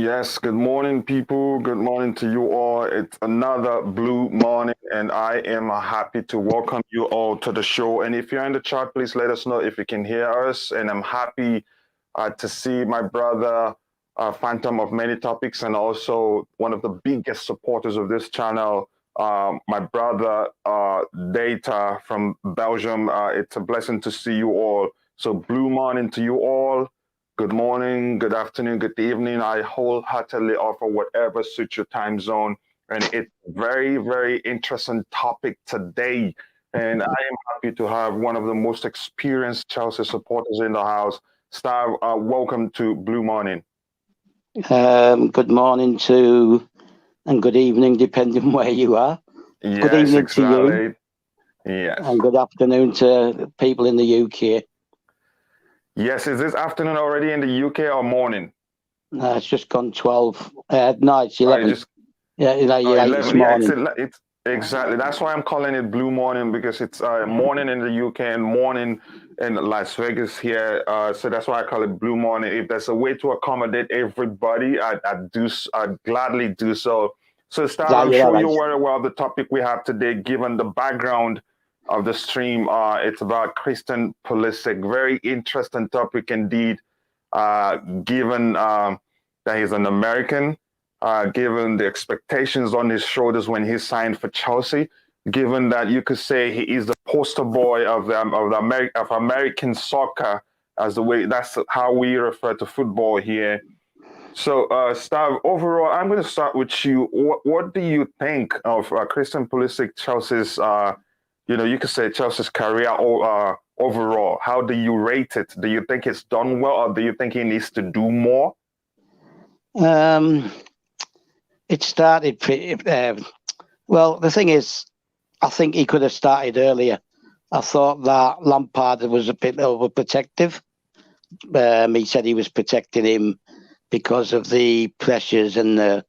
Yes, good morning, people. Good morning to you all. It's another blue morning, and I am happy to welcome you all to the show. And if you're in the chat, please let us know if you can hear us. And I'm happy to see my brother, Phantom of Many Topics, and also one of the biggest supporters of this channel, my brother, Data from Belgium. It's a blessing to see you all. So blue morning to you all. Good morning, good afternoon, good evening. I wholeheartedly offer whatever suits your time zone. And it's a very, very interesting topic today. And I am happy to have one of the most experienced Chelsea supporters in the house. Stav, welcome to Blue Morning. Good morning to, and good evening, depending on where you are. Yes, good evening exactly. to you. Yes. And good afternoon to people in the UK. Yes, is this afternoon already in the UK or morning? No, it's just gone 12. No, it's 11. Yeah, 11 this morning. Yeah, it's exactly. That's why I'm calling it Blue Morning, because it's morning in the UK and morning in Las Vegas here. So that's why I call it Blue Morning. If there's a way to accommodate everybody, I'd gladly do so. So, Stav, I'm sure you're very well the topic we have today, given the background of the stream. It's about Christian Pulisic. Very interesting topic indeed, given that he's an American, given the expectations on his shoulders when he signed for Chelsea, given that you could say he is the poster boy of American soccer, that's how we refer to football here. So, Stav, overall, I'm going to start with you. What do you think of Christian Pulisic, Chelsea's, you could say Chelsea's career overall? How do you rate it? Do you think it's done well, or do you think he needs to do more? It started pretty, well, the thing is, I think he could have started earlier. I thought that Lampard was a bit overprotective. He said he was protecting him because of the pressures and the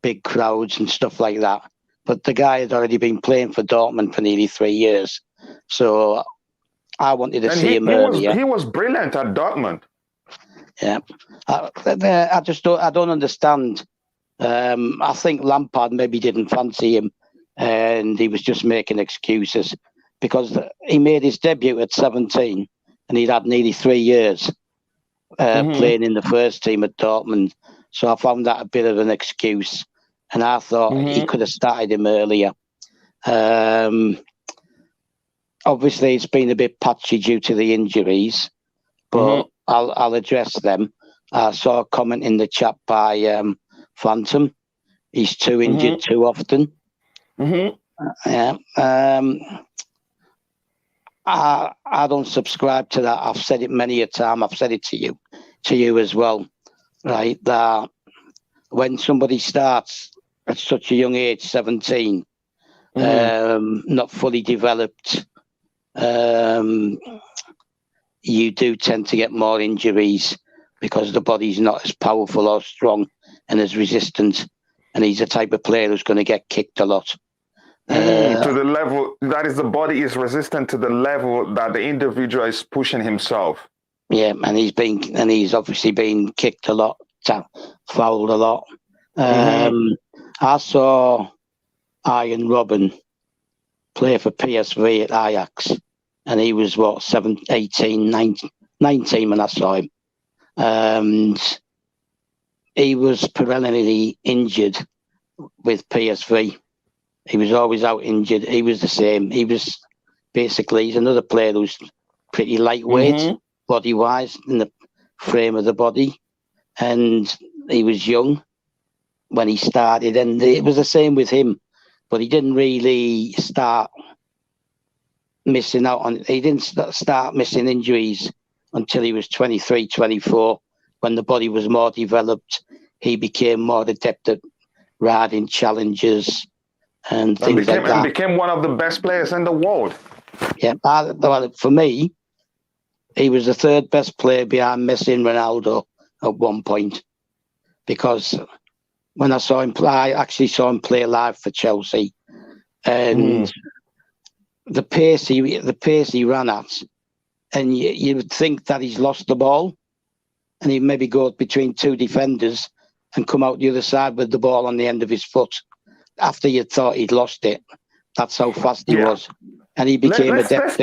big crowds and stuff like that. But the guy had already been playing for Dortmund for nearly 3 years. So I wanted to see him earlier. He was brilliant at Dortmund. Yeah. I don't understand. I think Lampard maybe didn't fancy him, and he was just making excuses, because he made his debut at 17 and he'd had nearly 3 years playing in the first team at Dortmund. So I found that a bit of an excuse, and I thought he could have started him earlier. Obviously, it's been a bit patchy due to the injuries, but I'll address them. I saw a comment in the chat by Phantom. He's too injured too often. Yeah. I don't subscribe to that. I've said it many a time. I've said it to you as well, right? That when somebody starts at such a young age, 17, not fully developed, you do tend to get more injuries because the body's not as powerful or strong and as resistant. And he's a type of player who's going to get kicked a lot. To the level that is, the body is resistant to the level that the individual is pushing himself. Yeah, and he's obviously been kicked a lot, fouled a lot. I saw Ian Robben play for PSV at Ajax, and he was 19 when I saw him. And he was perennially injured with PSV. He was always out injured. He was the same. He's another player who's pretty lightweight, body-wise, in the frame of the body. And he was young when he started. And it was the same with him. But he didn't really start missing out on... He didn't start missing injuries until he was 23, 24. When the body was more developed, he became more adept at riding challenges and things like that. And became one of the best players in the world. Yeah, for me, he was the third best player behind Messi and Ronaldo at one point. Because when I saw him play, I actually saw him play live for Chelsea, and the pace he ran at, and you would think that he's lost the ball, and he'd maybe go between two defenders and come out the other side with the ball on the end of his foot after you thought he'd lost it. That's how fast he was. And he became adept.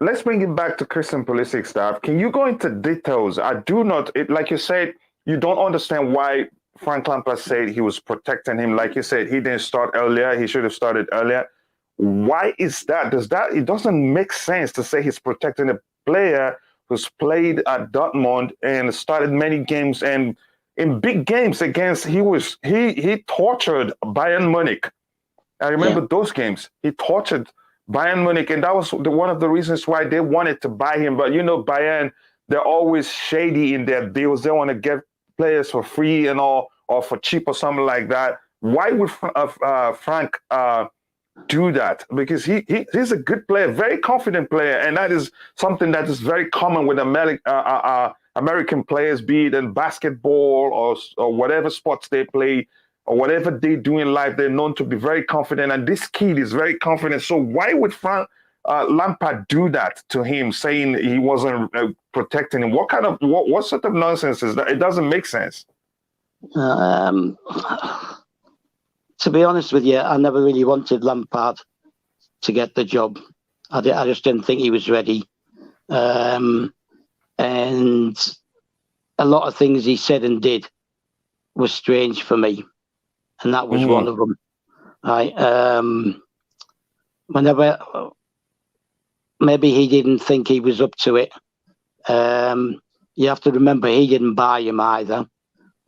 Let's bring it back to Christian Pulisic stuff. Can you go into details? I do not, like you said, you don't understand why Frank Lampard said he was protecting him. Like you said, he didn't start earlier. He should have started earlier. Why is that? It doesn't make sense to say he's protecting a player who's played at Dortmund and started many games, and in big games against, he tortured Bayern Munich. I remember those games. He tortured Bayern Munich, and that was one of the reasons why they wanted to buy him. But Bayern, they're always shady in their deals. They want to get players for free and all, or for cheap or something like that. Why would Frank do that? Because he's a good player, very confident player, and that is something that is very common with American players, be it in basketball or whatever sports they play or whatever they do in life. They're known to be very confident, and this kid is very confident. So why would Frank Lampard do that to him, saying he wasn't protecting him? What sort of nonsense is that? It doesn't make sense. To be honest with you, I never really wanted Lampard to get the job. I just didn't think he was ready. And a lot of things he said and did was strange for me. And that was one of them. Whenever maybe he didn't think he was up to it. You have to remember, he didn't buy him either.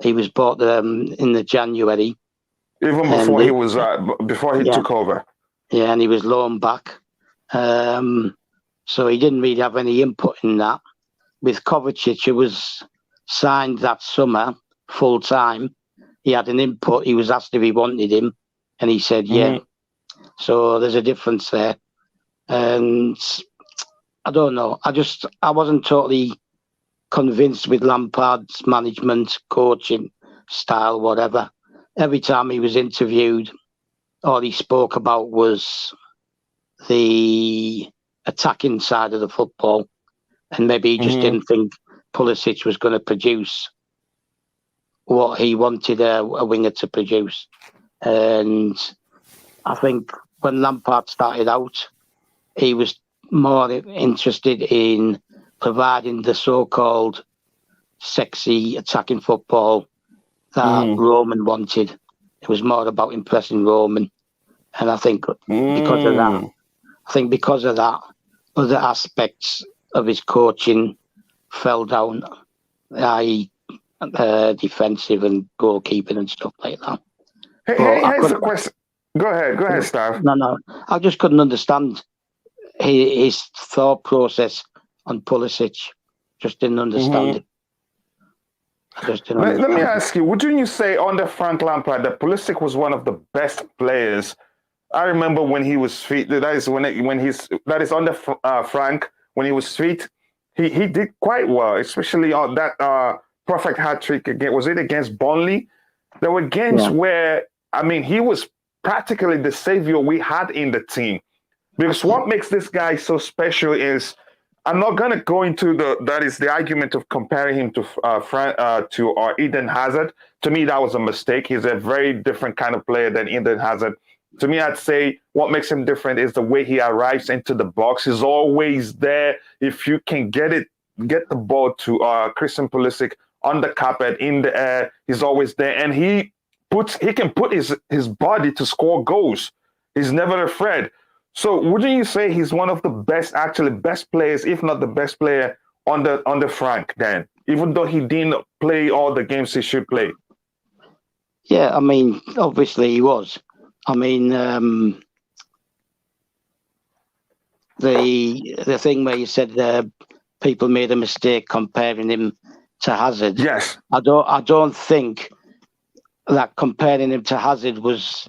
He was bought in the January. Even before he took over. Yeah, and he was loaned back. So he didn't really have any input in that. With Kovacic, who was signed that summer full time, he had an input. He was asked if he wanted him, and he said yeah. So there's a difference there. And I don't know. I wasn't totally convinced with Lampard's management, coaching style, whatever. Every time he was interviewed, all he spoke about was the attacking side of the football. And maybe he just didn't think Pulisic was going to produce what he wanted a winger to produce. And I think when Lampard started out, he was more interested in providing the so-called sexy attacking football that Roman wanted. It was more about impressing Roman. And I think because of that, other aspects of his coaching fell down. defensive and goalkeeping and stuff like that. Here's a question. Go ahead, Stav. No, I just couldn't understand his thought process on Pulisic. Just didn't understand it. Let me ask you, wouldn't you say under Frank Lampard that Pulisic was one of the best players? I remember when he was fit. That is under Frank, when he was fit, he did quite well, especially on that perfect hat trick against Burnley? There were games where he was practically the savior we had in the team. Because what makes this guy so special is, I'm not gonna go into the argument of comparing him to Eden Hazard. To me, that was a mistake. He's a very different kind of player than Eden Hazard. To me, I'd say what makes him different is the way he arrives into the box. He's always there. If you can get the ball to Christian Pulisic on the carpet, in the air, he's always there, and he can put his body to score goals. He's never afraid. So wouldn't you say he's one of the best players, if not the best player under Frank then, even though he didn't play all the games he should play? Yeah, obviously he was. The thing where you said people made a mistake comparing him to Hazard. Yes. I don't think that comparing him to Hazard was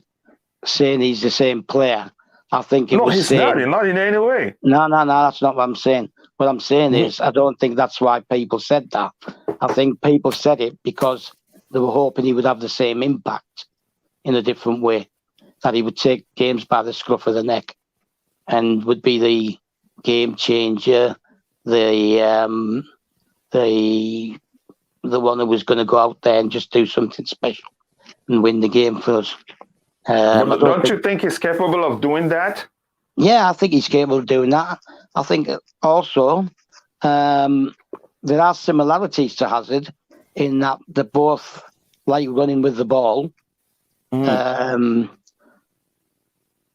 saying he's the same player. I think it was saying... No, not in any way. No, that's not what I'm saying. What I'm saying is, I don't think that's why people said that. I think people said it because they were hoping he would have the same impact in a different way, that he would take games by the scruff of the neck and would be the game changer, the one who was going to go out there and just do something special and win the game for us. Don't you think he's capable of doing that? Yeah, I think he's capable of doing that. I think also there are similarities to Hazard in that they're both like running with the ball, and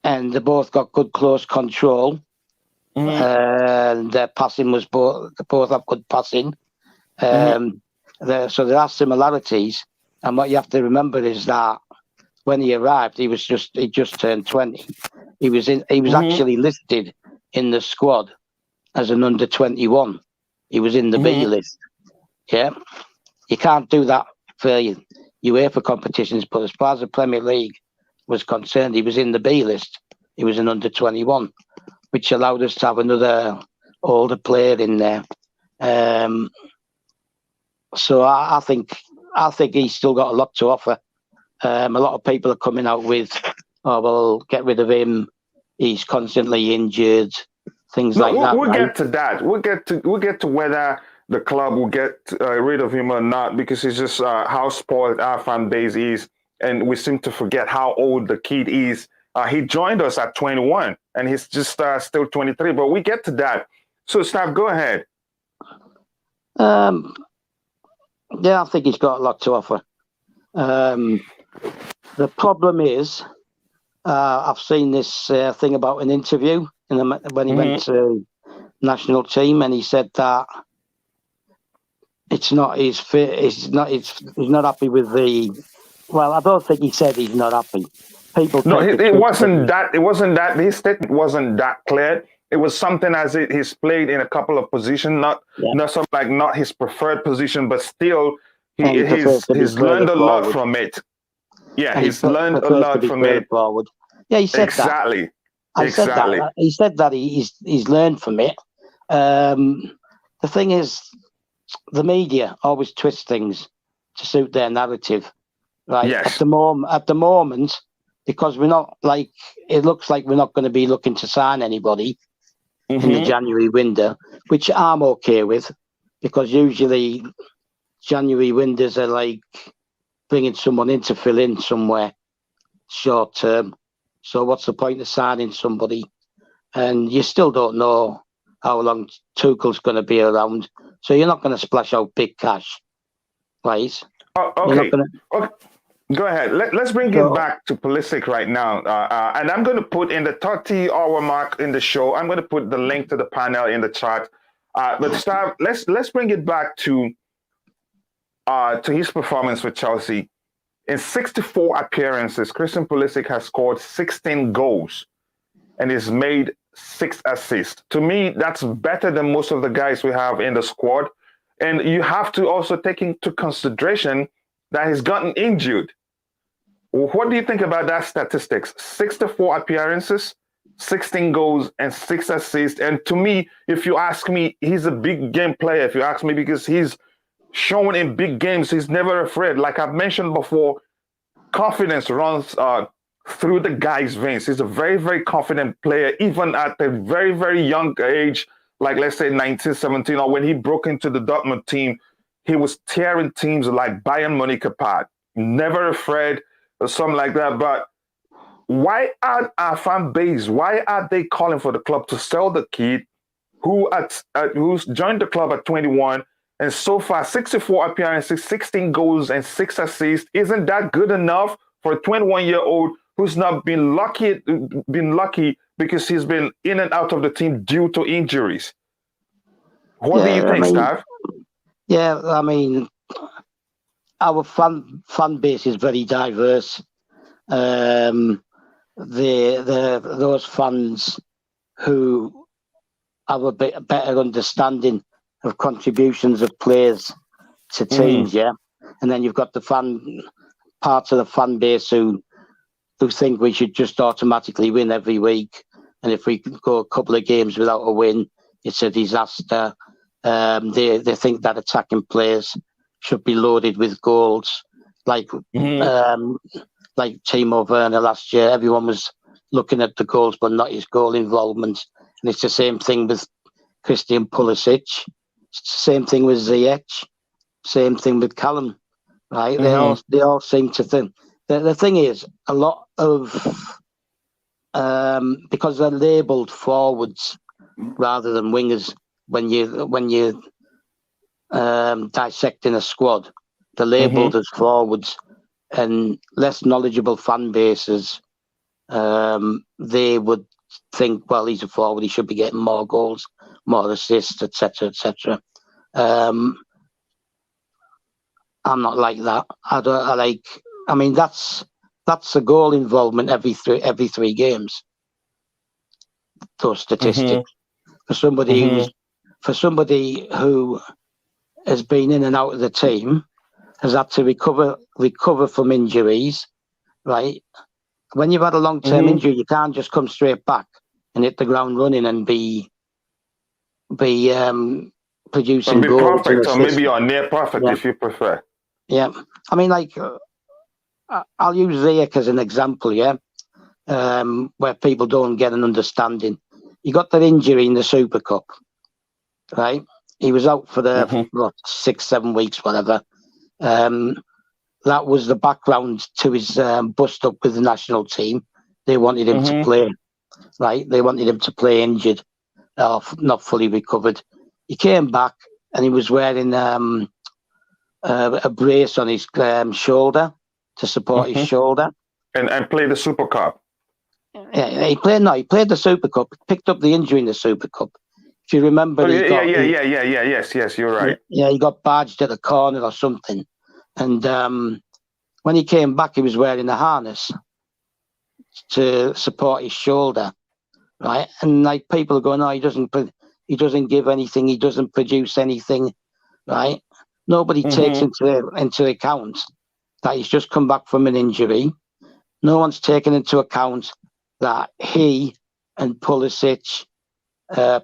they both got good close control, and their passing was they both have good passing. So there are similarities, and what you have to remember is that when he arrived, he just turned 20. He was actually listed in the squad as an under 21. He was in the B list. Yeah, you can't do that for UEFA competitions, but as far as the Premier League was concerned, he was in the B list. He was an under 21, which allowed us to have another older player in there. So I think he's still got a lot to offer. A lot of people are coming out with, "Oh, well, get rid of him. He's constantly injured." Things like that. We'll get to that. We'll get to whether the club will get rid of him or not, because it's just how spoiled our fan base is, and we seem to forget how old the kid is. He joined us at 21, and he's just still 23. But we get to that. So, Stav, go ahead. Yeah, I think he's got a lot to offer. The problem is, I've seen this thing about an interview when he went to national team, and he said that it's not his fit. He's not happy with the. Well, I don't think he said he's not happy. People. No, it wasn't that. It wasn't that. His statement wasn't that clear. It was something as he's played in a couple of positions, not his preferred position, but still he's learned a lot from it. Yeah, he's learned a lot from it. Forward. Yeah, he said exactly. that. Exactly. He said that he's learned from it. The thing is, the media always twist things to suit their narrative. Right. Yes. At the moment, because we're not it looks like we're not going to be looking to sign anybody in the January window, which I'm okay with, because usually January windows are like bringing someone in to fill in somewhere short term. So what's the point of signing somebody? And you still don't know how long Tuchel's going to be around. So you're not going to splash out big cash, right? Oh, okay. Okay. Go ahead. Let's bring it back to Pulisic right now. And I'm going to put in the 30-hour mark in the show, I'm going to put the link to the panel in the chat. But let's bring it back to to his performance for Chelsea. In 64 appearances, Christian Pulisic has scored 16 goals and he's made 6 assists. To me, that's better than most of the guys we have in the squad. And you have to also take into consideration that he's gotten injured. What do you think about that statistics? 64 appearances, 16 goals, and 6 assists. And to me, if you ask me, he's a big game player. If you ask me, because he's shown in big games, he's never afraid. Like I've mentioned before, confidence runs through the guy's veins. He's a very, very confident player, even at a very, very young age, like let's say 19, 17, or when he broke into the Dortmund team, he was tearing teams like Bayern Munich apart. Never afraid or something like that. But why are our fan base, why are they calling for the club to sell the kid who's joined the club at 21, and so far 64 appearances, 16 goals, and 6 assists? Isn't that good enough for a 21-year-old who's not been lucky because he's been in and out of the team due to injuries? What do you think, Stav? Yeah, I mean, our fan base is very diverse. Those fans who have a bit better understanding of contributions of players to teams, yeah, and then you've got the parts of the fan base who think we should just automatically win every week, and if we go a couple of games without a win, it's a disaster. They think that attacking players should be loaded with goals, like Timo Werner last year. Everyone was looking at the goals, but not his goal involvement. And it's the same thing with Christian Pulisic. Same thing with Ziyech. Same thing with Callum. Right? They all seem to think. The thing is, a lot of because they're labelled forwards rather than wingers. When you dissecting a squad, they're labelled as forwards, and less knowledgeable fan bases, they would think, well, he's a forward, he should be getting more goals, more assists, etc., etc. I'm not like that. I mean, that's a goal involvement every three games. Those statistics for somebody who has been in and out of the team, has had to recover from injuries, right? When you've had a long-term injury, you can't just come straight back and hit the ground running and be producing goals. Perfect, or maybe or near perfect, if you prefer. Yeah, I mean, like I'll use Ziyech as an example, yeah, where people don't get an understanding. He got that injury in the Super Cup, right? He was out for 6-7 weeks, whatever. That was the background to his bust up with the national team. They wanted him to play, right? They wanted him to play injured, not fully recovered. He came back and he was wearing a brace on his shoulder to support his shoulder. And played the Super Cup. Yeah, he played the Super Cup, picked up the injury in the Super Cup. If you remember, yes, you're right. Yeah, he got badged at the corner or something. And when he came back, he was wearing a harness to support his shoulder, right? And like people are going, oh, he doesn't give anything, he doesn't produce anything, right? Nobody takes into account that he's just come back from an injury. No one's taken into account that he and Pulisic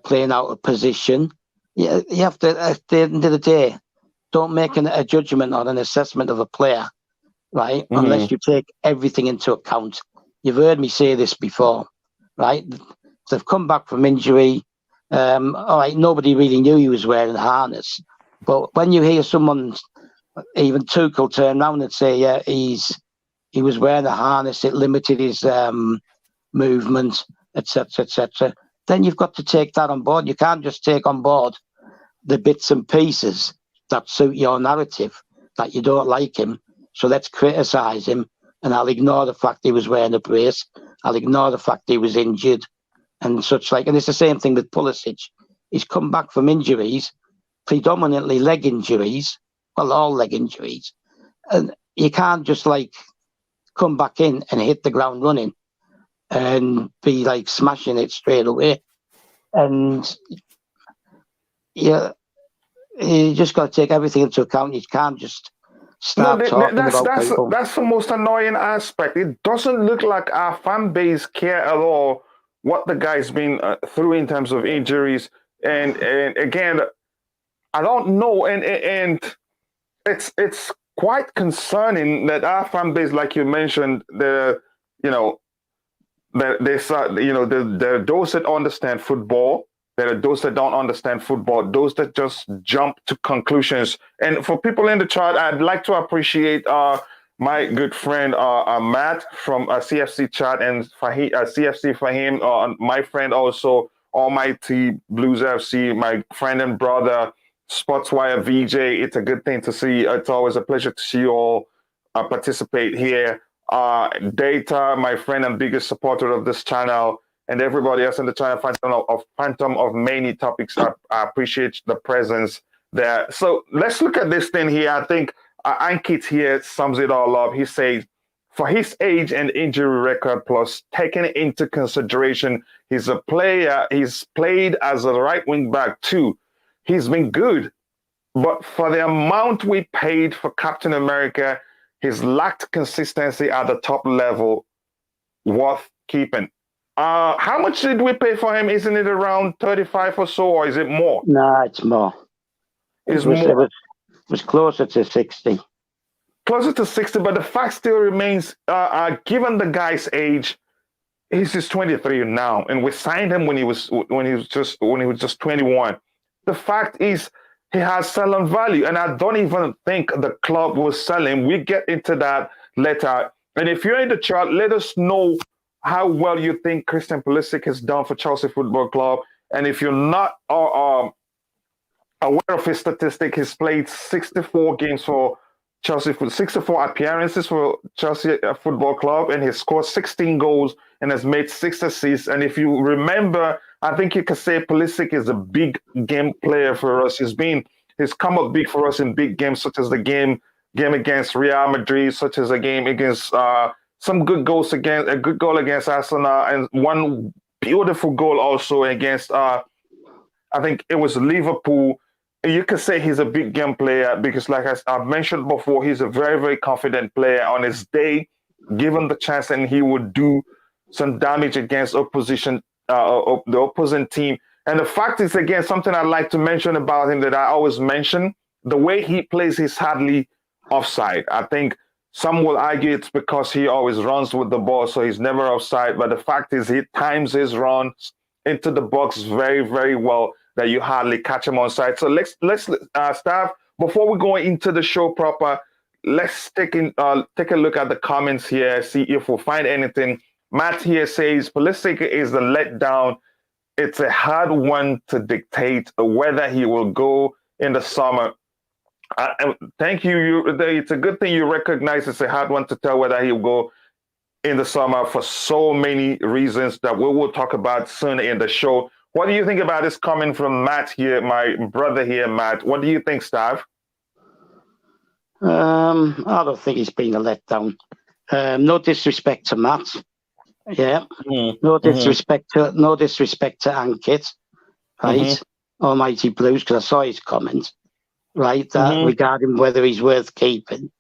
playing out of position. You have to, at the end of the day, don't make a judgment or an assessment of a player, right? Unless you take everything into account. You've heard me say this before, right? They've come back from injury. All right, nobody really knew he was wearing a harness. But when you hear someone, even Tuchel, turn around and say, yeah, he was wearing a harness, it limited his movement, etc., etc., then you've got to take that on board. You can't just take on board the bits and pieces that suit your narrative, that you don't like him, so let's criticise him, and I'll ignore the fact he was wearing a brace, I'll ignore the fact he was injured, and such like. And it's the same thing with Pulisic. He's come back from injuries, predominantly leg injuries, all leg injuries. And you can't just like come back in and hit the ground running and be like smashing it straight away. And you just got to take everything into account. You can't just start talking about people. That's the most annoying aspect. It doesn't look like our fan base care at all what the guy's been through in terms of injuries. And again, I don't know. And it's quite concerning that our fan base, like you mentioned, there are those that understand football. There are those that don't understand football, those that just jump to conclusions. And for people in the chat, I'd like to appreciate my good friend Matt from CFC chat and CFC Fahim, my friend also, Almighty Blues FC, my friend and brother, Sportswire VJ. It's a good thing to see. It's always a pleasure to see you all participate here. Data, my friend and biggest supporter of this channel, and everybody else in the channel, Phantom of many topics. I appreciate the presence there. So let's look at this thing here. I think Ankit here sums it all up. He says, for his age and injury record, plus taking into consideration he's a player, he's played as a right wing back too. He's been good, but for the amount we paid for Captain America, he's lacked consistency at the top level, worth keeping. How much did we pay for him? Isn't it around 35 or so, or is it more? No, it's more. It was closer to 60. Closer to 60, but the fact still remains, given the guy's age, he's just 23 now, and we signed him when he was just 21. The fact is, he has selling value, and I don't even think the club will sell him. We get into that later. And if you're in the chat, let us know how well you think Christian Pulisic has done for Chelsea Football Club. And if you're not aware of his statistic, he's played 64 games for Chelsea, 64 appearances for Chelsea Football Club, and he's scored 16 goals and has made 6 assists. And if you remember, I think you can say Pulisic is a big game player for us. He's come up big for us in big games, such as the game against Real Madrid, such as a game against some good goals against a good goal against Arsenal, and one beautiful goal also against I think it was Liverpool. You could say he's a big game player because, like I've mentioned before, he's a very, very confident player. On his day, given the chance, and he would do some damage against the opposing team. And the fact is, again, something I'd like to mention about him that I always mention, the way he plays, he's hardly offside. I think some will argue it's because he always runs with the ball, so he's never offside. But the fact is, he times his runs into the box very, very well that you hardly catch him on side. So let's start. Before we go into the show proper, let's take a look at the comments here, see if we'll find anything. Matt here says, Pulisic is a letdown. It's a hard one to dictate whether he will go in the summer. Thank you. It's a good thing you recognize it's a hard one to tell whether he'll go in the summer for so many reasons that we will talk about soon in the show. What do you think about this coming from Matt here, my brother here, Matt? What do you think, Stav? I don't think he's been a letdown. No disrespect to Matt. Yeah. No disrespect to Ankit, right? Almighty Blues, because I saw his comment, right? Regarding whether he's worth keeping.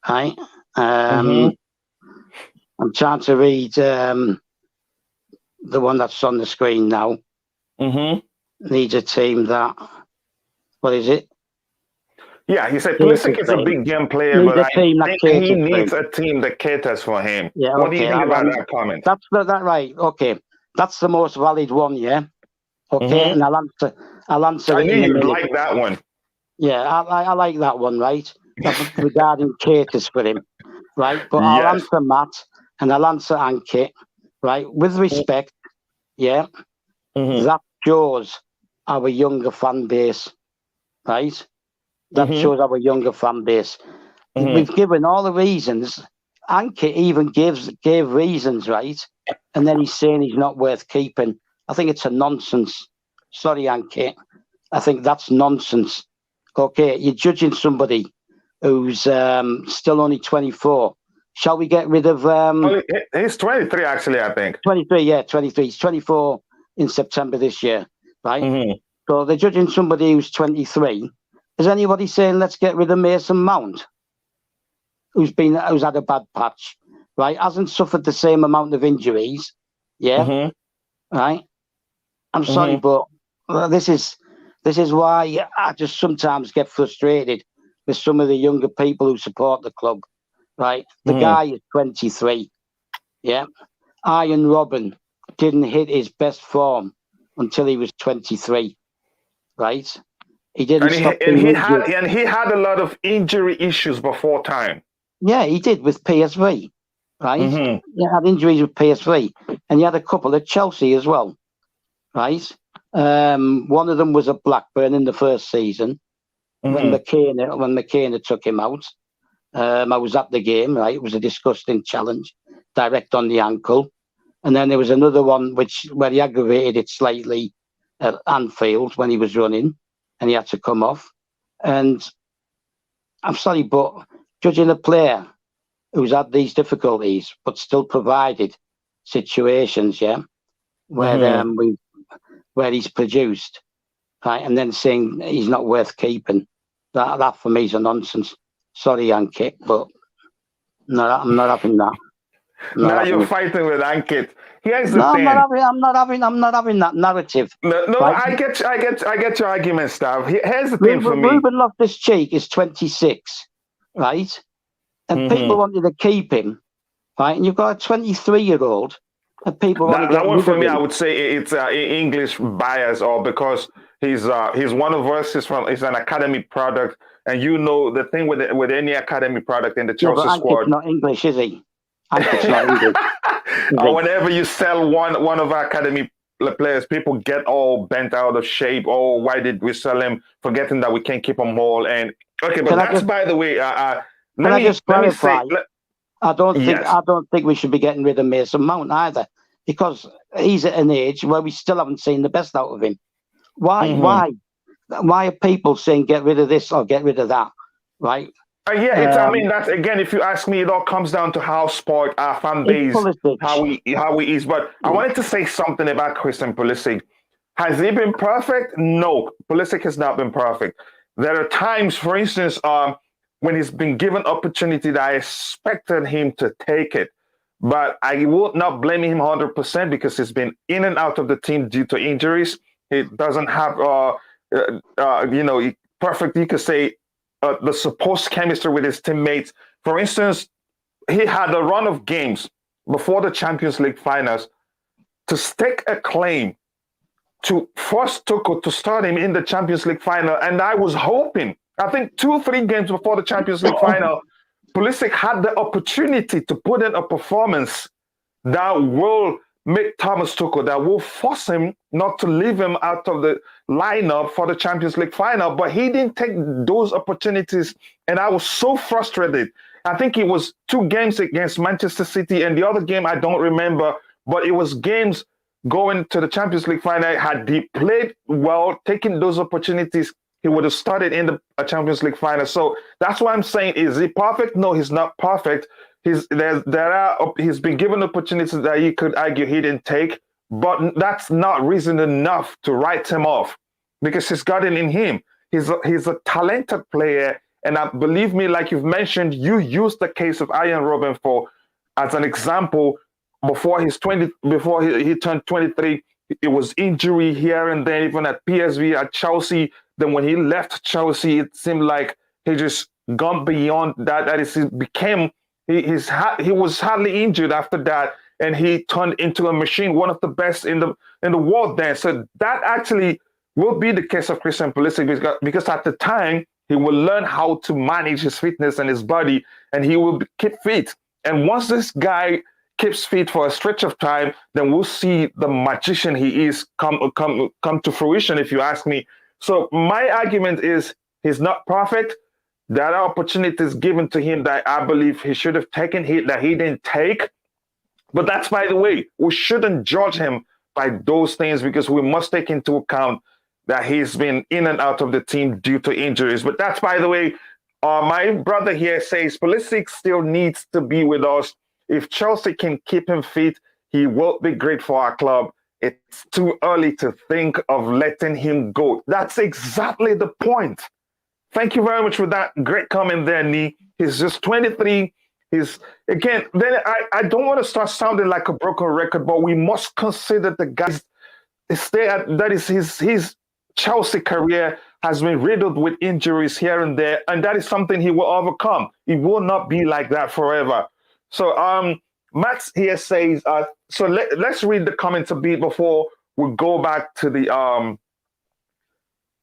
Right? I'm trying to read the one that's on the screen now. Needs a team that, what is it? Yeah, he said Pulisic is a big game player, but I think he needs a team that caters for him. Yeah, what do you think about that comment? That's that right. Okay, that's the most valid one. Yeah. Okay, and I'll answer. I knew you'd like that one. Yeah, I like that one. Right, regarding caters for him. Right, but I'll answer Matt and I'll answer Ankit. Right, with respect. Yeah, that shows our younger fan base. Right. That shows our younger fan base. We've given all the reasons. Ankit even gave reasons, right? And then he's saying he's not worth keeping. I think it's a nonsense. Sorry, Ankit. I think that's nonsense. Okay, you're judging somebody who's still only 24. Shall we get rid of... he's 23, actually, I think. 23, yeah, 23. He's 24 in September this year, right? Mm-hmm. So they're judging somebody who's 23. Is anybody saying let's get rid of Mason Mount, who's had a bad patch, right? Hasn't suffered the same amount of injuries, yeah, right? I'm sorry, but this is why I just sometimes get frustrated with some of the younger people who support the club, right? The guy is 23, yeah. Ian Robben didn't hit his best form until he was 23, right? He didn't stop. And he had a lot of injury issues before time. Yeah, he did with PSV, right? He had injuries with PSV, and he had a couple at Chelsea as well, right? One of them was at Blackburn in the first season when McKenna took him out. I was at the game, right? It was a disgusting challenge, direct on the ankle. And then there was another one where he aggravated it slightly at Anfield when he was running, and he had to come off. And I'm sorry, but judging a player who's had these difficulties but still provided situations, yeah, where he's produced, right, and then saying he's not worth keeping, that for me is a nonsense. Sorry, Ankit, but no, I'm not having that. Now you're fighting with Ankit. Here's the thing. I'm not having that narrative. No, right? I get your argument, Stav. Here's the thing for me. Ruben Loftus-Cheek is 26, right? And people wanted to keep him, right? And you've got a 23-year-old, and people want to get that one for me. him. I would say it's English bias, or because he's one of us. He's an academy product, and the thing with any academy product in the Chelsea squad. Not English, is he? It's not English. Whenever you sell one of our academy players, people get all bent out of shape. Oh, why did we sell him? Forgetting that we can't keep them all. And okay, but by the way. Let me clarify. I don't think we should be getting rid of Mason Mount either, because he's at an age where we still haven't seen the best out of him. Why are people saying get rid of this or get rid of that? Right? I mean, that's again. If you ask me, it all comes down to how sport our fan base, how he is. But I wanted to say something about Christian Pulisic. Has he been perfect? No, Pulisic has not been perfect. There are times, for instance, when he's been given opportunity that I expected him to take it. But I would not blame him 100% because he's been in and out of the team due to injuries. He doesn't have, perfect, you could say, the supposed chemistry with his teammates. For instance, he had a run of games before the Champions League finals to stake a claim to force Tuchel to start him in the Champions League final. And I was hoping, I think 2-3 games before the Champions League final, Pulisic had the opportunity to put in a performance that will make Thomas Tuchel, that will force him not to leave him out of the lineup for the Champions League final. But he didn't take those opportunities, and I was so frustrated. I think it was 2 games against Manchester City, and the other game I don't remember, but it was games going to the Champions League final. Had he played well, taking those opportunities, he would have started in the Champions League final. So that's why I'm saying, is he perfect? No, he's not perfect. He's been given opportunities that he could argue he didn't take, but that's not reason enough to write him off, because he's got it in him. He's a talented player, and believe me, like you've mentioned, you used the case of Ian Robben as an example. Before he turned 23, it was injury here and there, even at PSV, at Chelsea. Then when he left Chelsea, it seemed like he just gone beyond that. That is, he was hardly injured after that, and he turned into a machine, one of the best in the world then. So that actually will be the case of Christian Pulisic, because at the time he will learn how to manage his fitness and his body, and he will keep fit. And once this guy keeps fit for a stretch of time, then we'll see the magician he is come to fruition, if you ask me. So my argument is he's not perfect. There are opportunities given to him that I believe he should have taken that he didn't take. But that's, by the way, we shouldn't judge him by those things, because we must take into account that he's been in and out of the team due to injuries. But that's, by the way, my brother here says Pulisic still needs to be with us. If Chelsea can keep him fit, he will be great for our club. It's too early to think of letting him go. That's exactly the point. Thank you very much for that great comment there, Nee. He's just 23. He's, again, then I don't want to start sounding like a broken record, but we must consider the guys that is his Chelsea career has been riddled with injuries here and there, and that is something he will overcome. He will not be like that forever. So Max here says, so let's read the comments a bit before we go back to the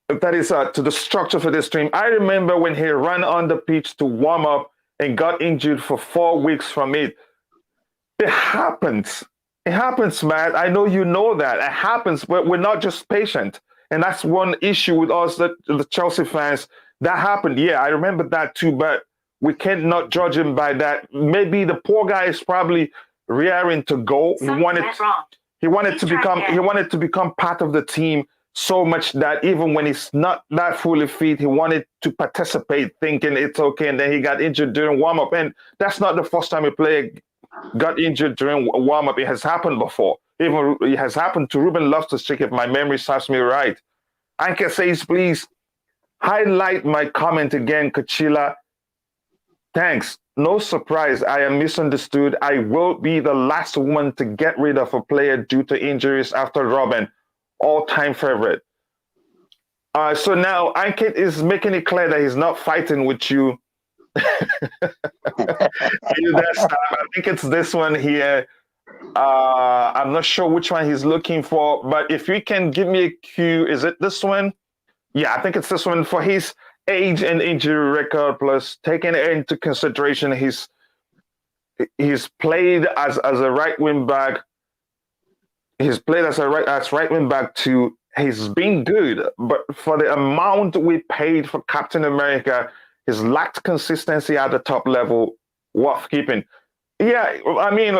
to the structure for this stream. I remember when he ran on the pitch to warm up and got injured for 4 weeks from it. It happens. It happens, Matt. I know you know that. It happens, but we're not just patient. And that's one issue with us, the Chelsea fans. That happened. Yeah, I remember that too, but we can't not judge him by that. Maybe the poor guy is probably raring to go. He wanted to become part of the team so much that even when he's not that fully fit, he wanted to participate, thinking it's okay. And then he got injured during warm-up. And that's not the first time a player got injured during warm-up. It has happened before. Even it has happened to Ruben Loftus-Cheek, if my memory serves me right. Anke says, please highlight my comment again, Coachila. Thanks. No surprise, I am misunderstood. I will be the last woman to get rid of a player due to injuries after Robin. All-time favorite. So now Anke is making it clear that he's not fighting with you. I think it's this one here. I'm not sure which one he's looking for, but if you can give me a cue, is it this one? Yeah, I think it's this one. For his age and injury record, plus taking into consideration he's played as a right wing back. He's played as right wing back too. He's been good, but for the amount we paid for Captain America, he's lacked consistency at the top level. Worth keeping. Yeah, I mean,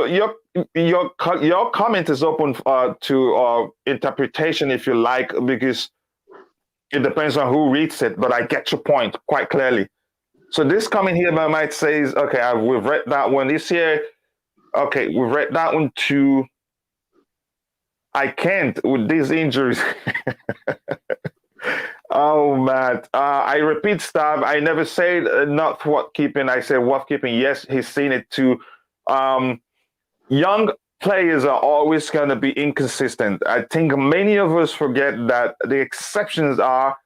your comment is open to interpretation, if you like, because it depends on who reads it. But I get your point quite clearly. So this comment here by Mike says, okay, we've read that one. This here, okay, we've read that one too. I can't with these injuries. Oh, Matt. I repeat, Stab. I never said not worth keeping. I said worth keeping. Yes, he's seen it too. Young players are always going to be inconsistent. I think many of us forget that the exceptions are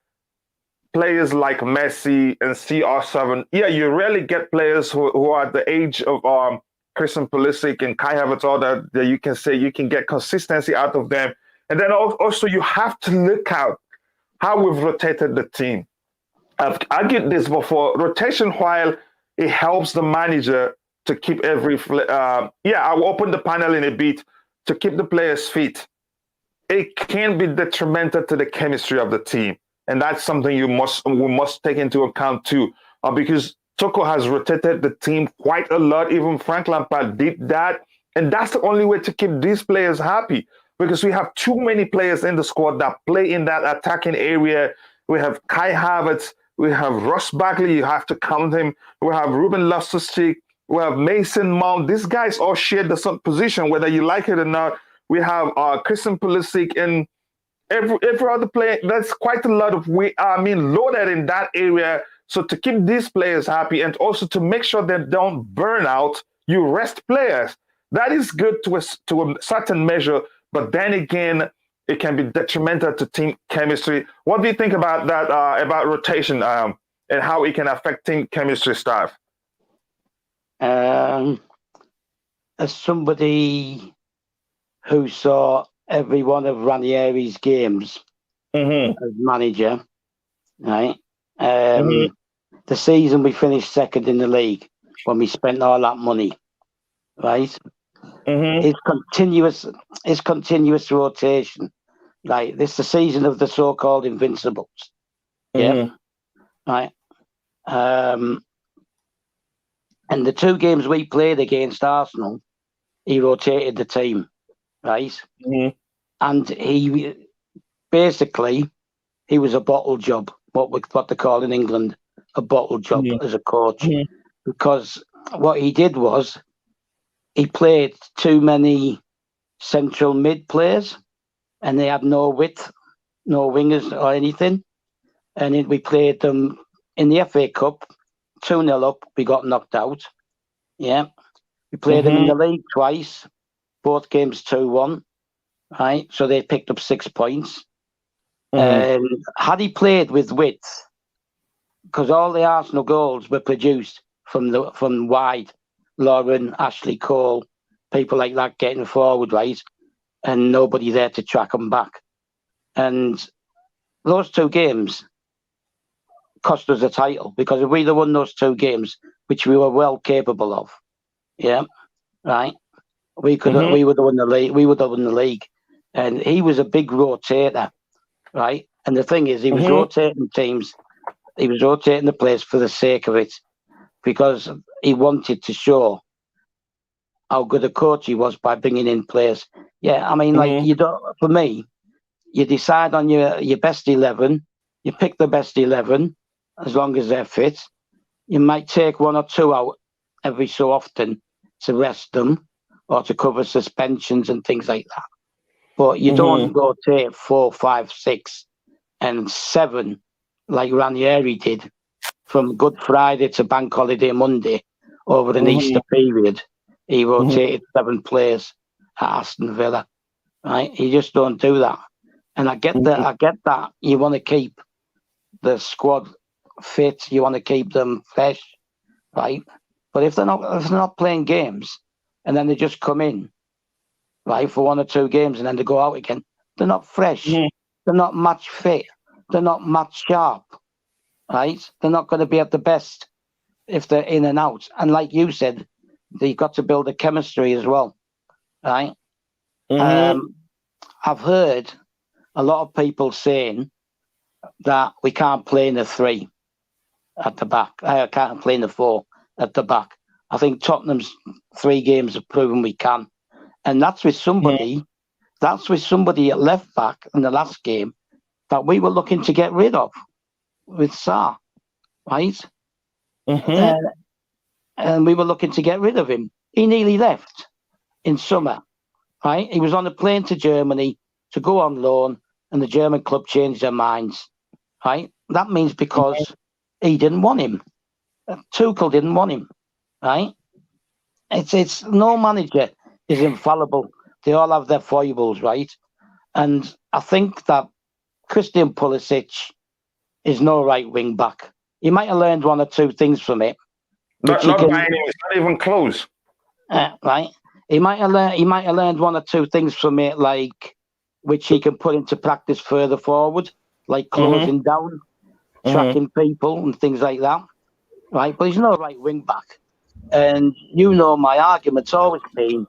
players like Messi and CR7. Yeah, you rarely get players who are at the age of Christian Pulisic and Kai Havertz, all that you can say you can get consistency out of them. And then also you have to look out how we've rotated the team. I've argued this before. Rotation, while it helps the manager to keep I'll open the panel in a bit to keep the players fit. It can be detrimental to the chemistry of the team. And that's something we must take into account too. Because Tuchel has rotated the team quite a lot. Even Frank Lampard did that. And that's the only way to keep these players happy, because we have too many players in the squad that play in that attacking area. We have Kai Havertz. We have Ross Barkley. You have to count him. We have Ruben Loftus-Cheek. We have Mason Mount. These guys all share the same position, whether you like it or not. We have Christian Pulisic and every other player. That's quite a lot of loaded in that area. So to keep these players happy and also to make sure they don't burn out, you rest players. That is good to a certain measure, but then again, it can be detrimental to team chemistry. What do you think about that, about rotation and how it can affect team chemistry, Staff? As somebody who saw every one of Ranieri's games as manager, right? The season we finished second in the league when we spent all that money, right? It's continuous rotation. Like this, the season of the so-called invincibles. Yeah, right. And the two games we played against Arsenal, he rotated the team, right? And he basically he was a bottle job, what they call in England, a bottle job as a coach. Because what he did was he played too many central mid players and they had no width, no wingers or anything. And we played them in the FA Cup, 2-0 up, we got knocked out. Yeah. We played them in the league twice, both games 2-1, right? So they picked up 6 points. And had he played with width, because all the Arsenal goals were produced from wide, Lauren, Ashley Cole, people like that getting forward, right? And nobody there to track them back. And those 2 games cost us a title, because if we'd have won those 2 games, which we were well capable of, yeah, right, we would have won the league. We would have won the league. And he was a big rotator, right? And the thing is, he was rotating teams. He was rotating the players for the sake of it, because he wanted to show how good a coach he was by bringing in players. Yeah, I mean, like, you don't. For me, you decide on your best 11. You pick the best 11 as long as they're fit. You might take 1 or 2 out every so often to rest them or to cover suspensions and things like that. But you don't rotate 4, 5, 6, and 7 like Ranieri did from Good Friday to Bank Holiday Monday over an Easter period. He rotated 7 players at Aston Villa, right? You just don't do that. And I get that. I get that. You want to keep the squad fit. You want to keep them fresh, right? But if they're not playing games, and then they just come in, right, for 1 or 2 games, and then they go out again, they're not fresh. They're not match fit. They're not match sharp, right? They're not going to be at the best if they're in and out. And like you said, they've got to build a chemistry as well, right? I've heard a lot of people saying that we can't play in a 3 at the back. I can't play in a 4 at the back. I think Tottenham's 3 games have proven we can. And that's with somebody, at left back in the last game that we were looking to get rid of with Sarr, right? And we were looking to get rid of him. He nearly left in summer, right? He was on a plane to Germany to go on loan, and the German club changed their minds, right? That means because he didn't want him. Tuchel didn't want him, right? It's no manager is infallible. They all have their foibles, right? And I think that Christian Pulisic is no right wing back. He might have learned 1 or 2 things from it. Not by any means, not even close. Right. He might have learned 1 or 2 things from it, like which he can put into practice further forward, like closing down, tracking people and things like that. Right. But he's no right wing back. And you know my argument's always been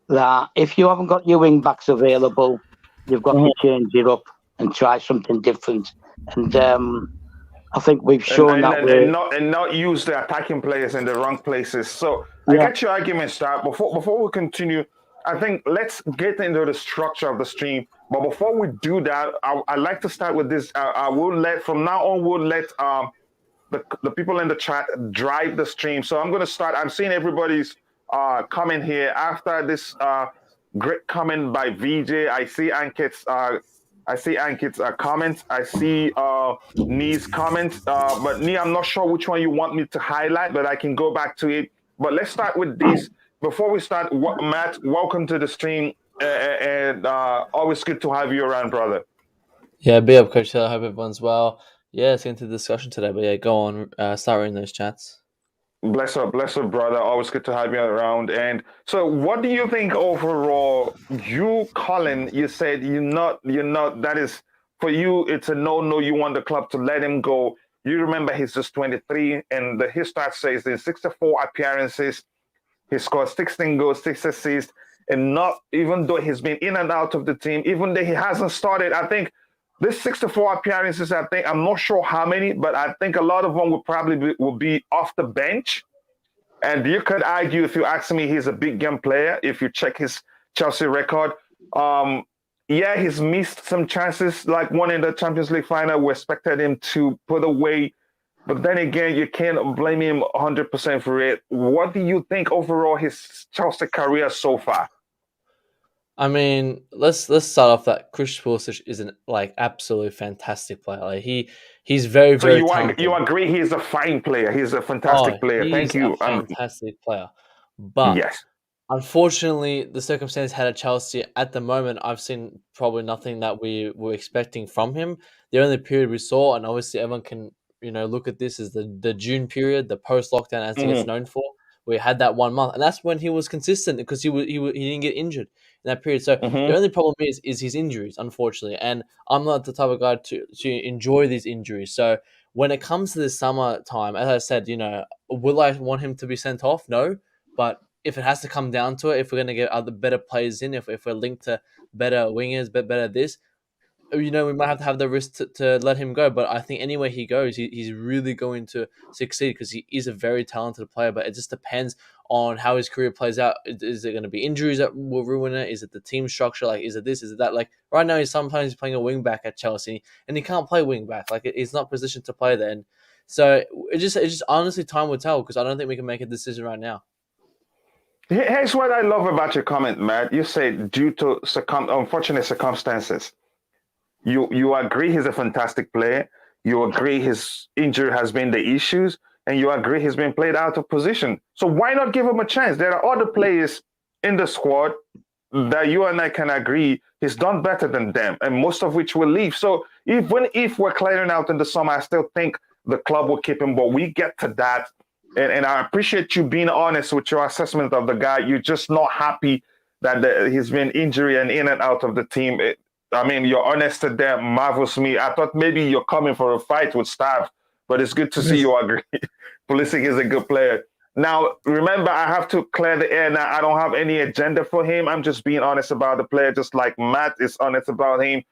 that if you haven't got your wing backs available, you've got to change it up and try something different. And I think we've shown and not use the attacking players in the wrong places. So I get your argument, Star. Before we continue, I think let's get into the structure of the stream. But before we do that, I'd like to start with this. I will let from now on. We'll let the people in the chat drive the stream. So I'm going to start. I'm seeing everybody's comment here after this great comment by VJ. I see Ankit's comments. I see Nee's comments. But Nee, I'm not sure which one you want me to highlight, but I can go back to it. But let's start with this. Before we start, Matt, welcome to the stream. And always good to have you around, brother. Yeah, big up, Coachila. I hope everyone's well. Yeah, let's get into the discussion today. But yeah, go on, start reading those chats. Bless up, brother. Always good to have you around. And so, what do you think overall? You, Colin, you said you're not. That is for you. It's a no. You want the club to let him go. You remember he's just 23, and his stats says in 64 appearances, he scored 16 goals, 6 assists, and not even though he's been in and out of the team, even though he hasn't started. I think this 64 appearances, I'm not sure how many, but I think a lot of them will be off the bench. And you could argue, if you ask me, he's a big game player. If you check his Chelsea record, yeah, he's missed some chances, like one in the Champions League final. We expected him to put away. But then again, you can't blame him 100% for it. What do you think overall his Chelsea career so far? I mean, let's start off that Christian Pulisic is an absolutely fantastic player. Like he's very So very talented. you agree he's a fine player. He's a Oh, fantastic player. Thank he's a you. fantastic player. But Yes. unfortunately, the circumstances had at Chelsea at the moment, I've seen probably nothing that we were expecting from him. The only period we saw, and obviously everyone can look at this as the June period, the post lockdown as it gets known for. We had that 1 month, and that's when he was consistent because he didn't get injured in that period. So the only problem is his injuries, unfortunately. And I'm not the type of guy to enjoy these injuries. So when it comes to the summertime, as I said, will I want him to be sent off? No, but if it has to come down to it, if we're going to get other better players in, if we're linked to better wingers, better this, we might have to have the risk to let him go. But I think anywhere he goes, he's really going to succeed because he is a very talented player. But it just depends on how his career plays out. Is it going to be injuries that will ruin it? Is it the team structure? Like, is it this? Is it that? Like, right now, he's playing a wing back at Chelsea, and he can't play wing back. Like, he's not positioned to play there. And so it just honestly time will tell because I don't think we can make a decision right now. Here's what I love about your comment, Matt. You say due to unfortunate circumstances. You agree he's a fantastic player. You agree his injury has been the issues, and you agree he's been played out of position. So why not give him a chance? There are other players in the squad that you and I can agree he's done better than them, and most of which will leave. So if we're clearing out in the summer, I still think the club will keep him. But we get to that, and I appreciate you being honest with your assessment of the guy. You're just not happy that he's been injury and in and out of the team. Your honesty there marvels me. I thought maybe you're coming for a fight with staff, but it's good to see you agree. Pulisic is a good player. Now, remember, I have to clear the air now. I don't have any agenda for him. I'm just being honest about the player, just like Matt is honest about him.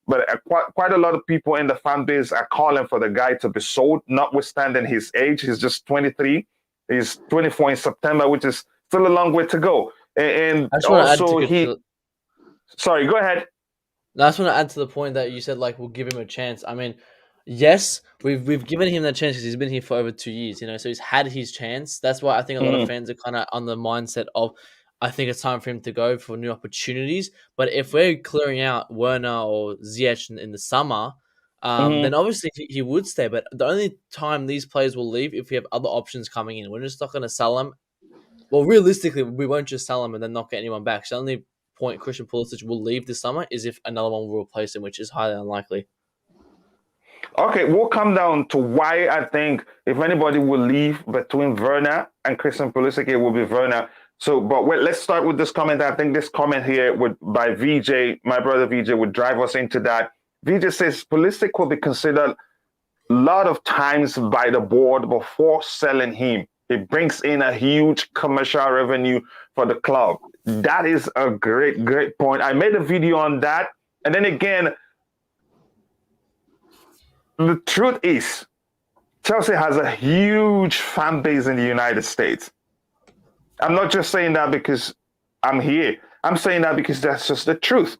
But quite a lot of people in the fan base are calling for the guy to be sold, notwithstanding his age. He's just 23. He's 24 in September, which is still a long way to go. And also Sorry, go ahead. I just want to add to the point that you said, we'll give him a chance. I mean, yes, we've given him that chance because he's been here for over 2 years, so he's had his chance. That's why I think a lot of fans are kind of on the mindset of, I think it's time for him to go for new opportunities. But if we're clearing out Werner or Ziyech in the summer, then obviously he would stay. But the only time these players will leave if we have other options coming in. We're just not going to sell them. Well, realistically, we won't just sell them and then not get anyone back. So the only point Christian Pulisic will leave this summer is if another one will replace him, which is highly unlikely. Okay, we'll come down to why I think if anybody will leave between Werner and Christian Pulisic, it will be Werner. So, but let's start with this comment. I think this comment here by VJ, my brother VJ, would drive us into that. VJ says Pulisic will be considered a lot of times by the board before selling him. It brings in a huge commercial revenue for the club. That is a great, great point. I made a video on that. And then again, the truth is, Chelsea has a huge fan base in the United States. I'm not just saying that because I'm here. I'm saying that because that's just the truth.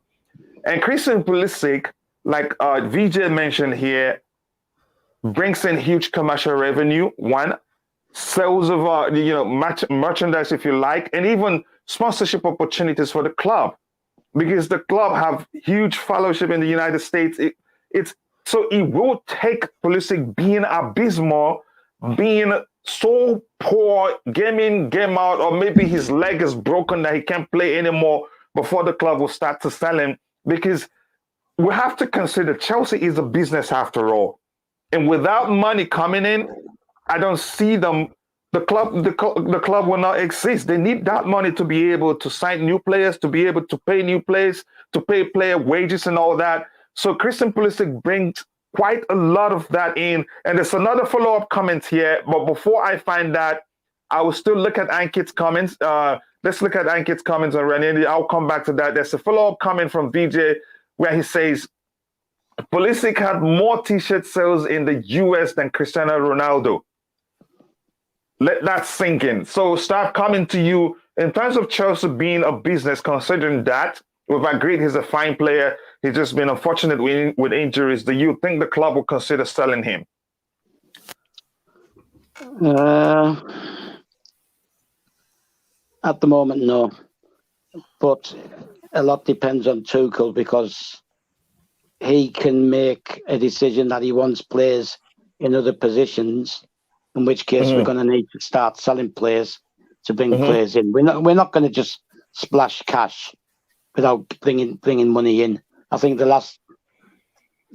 And Christian Pulisic, like VJ mentioned here, brings in huge commercial revenue. One, sales of merchandise, if you like, and even sponsorship opportunities for the club, because the club have huge fellowship in the United States. So it will take Pulisic being abysmal, being so poor, game in, game out, or maybe his leg is broken that he can't play anymore before the club will start to sell him. Because we have to consider Chelsea is a business after all. And without money coming in, I don't see them. The club will not exist. They need that money to be able to sign new players, to be able to pay new players, to pay player wages and all that. So Christian Pulisic brings quite a lot of that in. And there's another follow-up comment here. But before I find that, I will still look at Ankit's comments. Let's look at Ankit's comments on Randy. I'll come back to that. There's a follow-up comment from VJ where he says, Pulisic had more T-shirt sales in the US than Cristiano Ronaldo. Let that sink in. So start coming to you in terms of Chelsea being a business, considering that We've agreed he's a fine player. He's just been unfortunate with injuries. Do you think the club will consider selling him? At the moment, no. But a lot depends on Tuchel, because he can make a decision that he wants players in other positions, in which case we're going to need to start selling players to bring players in. We're not going to just splash cash without bringing money in. I think the last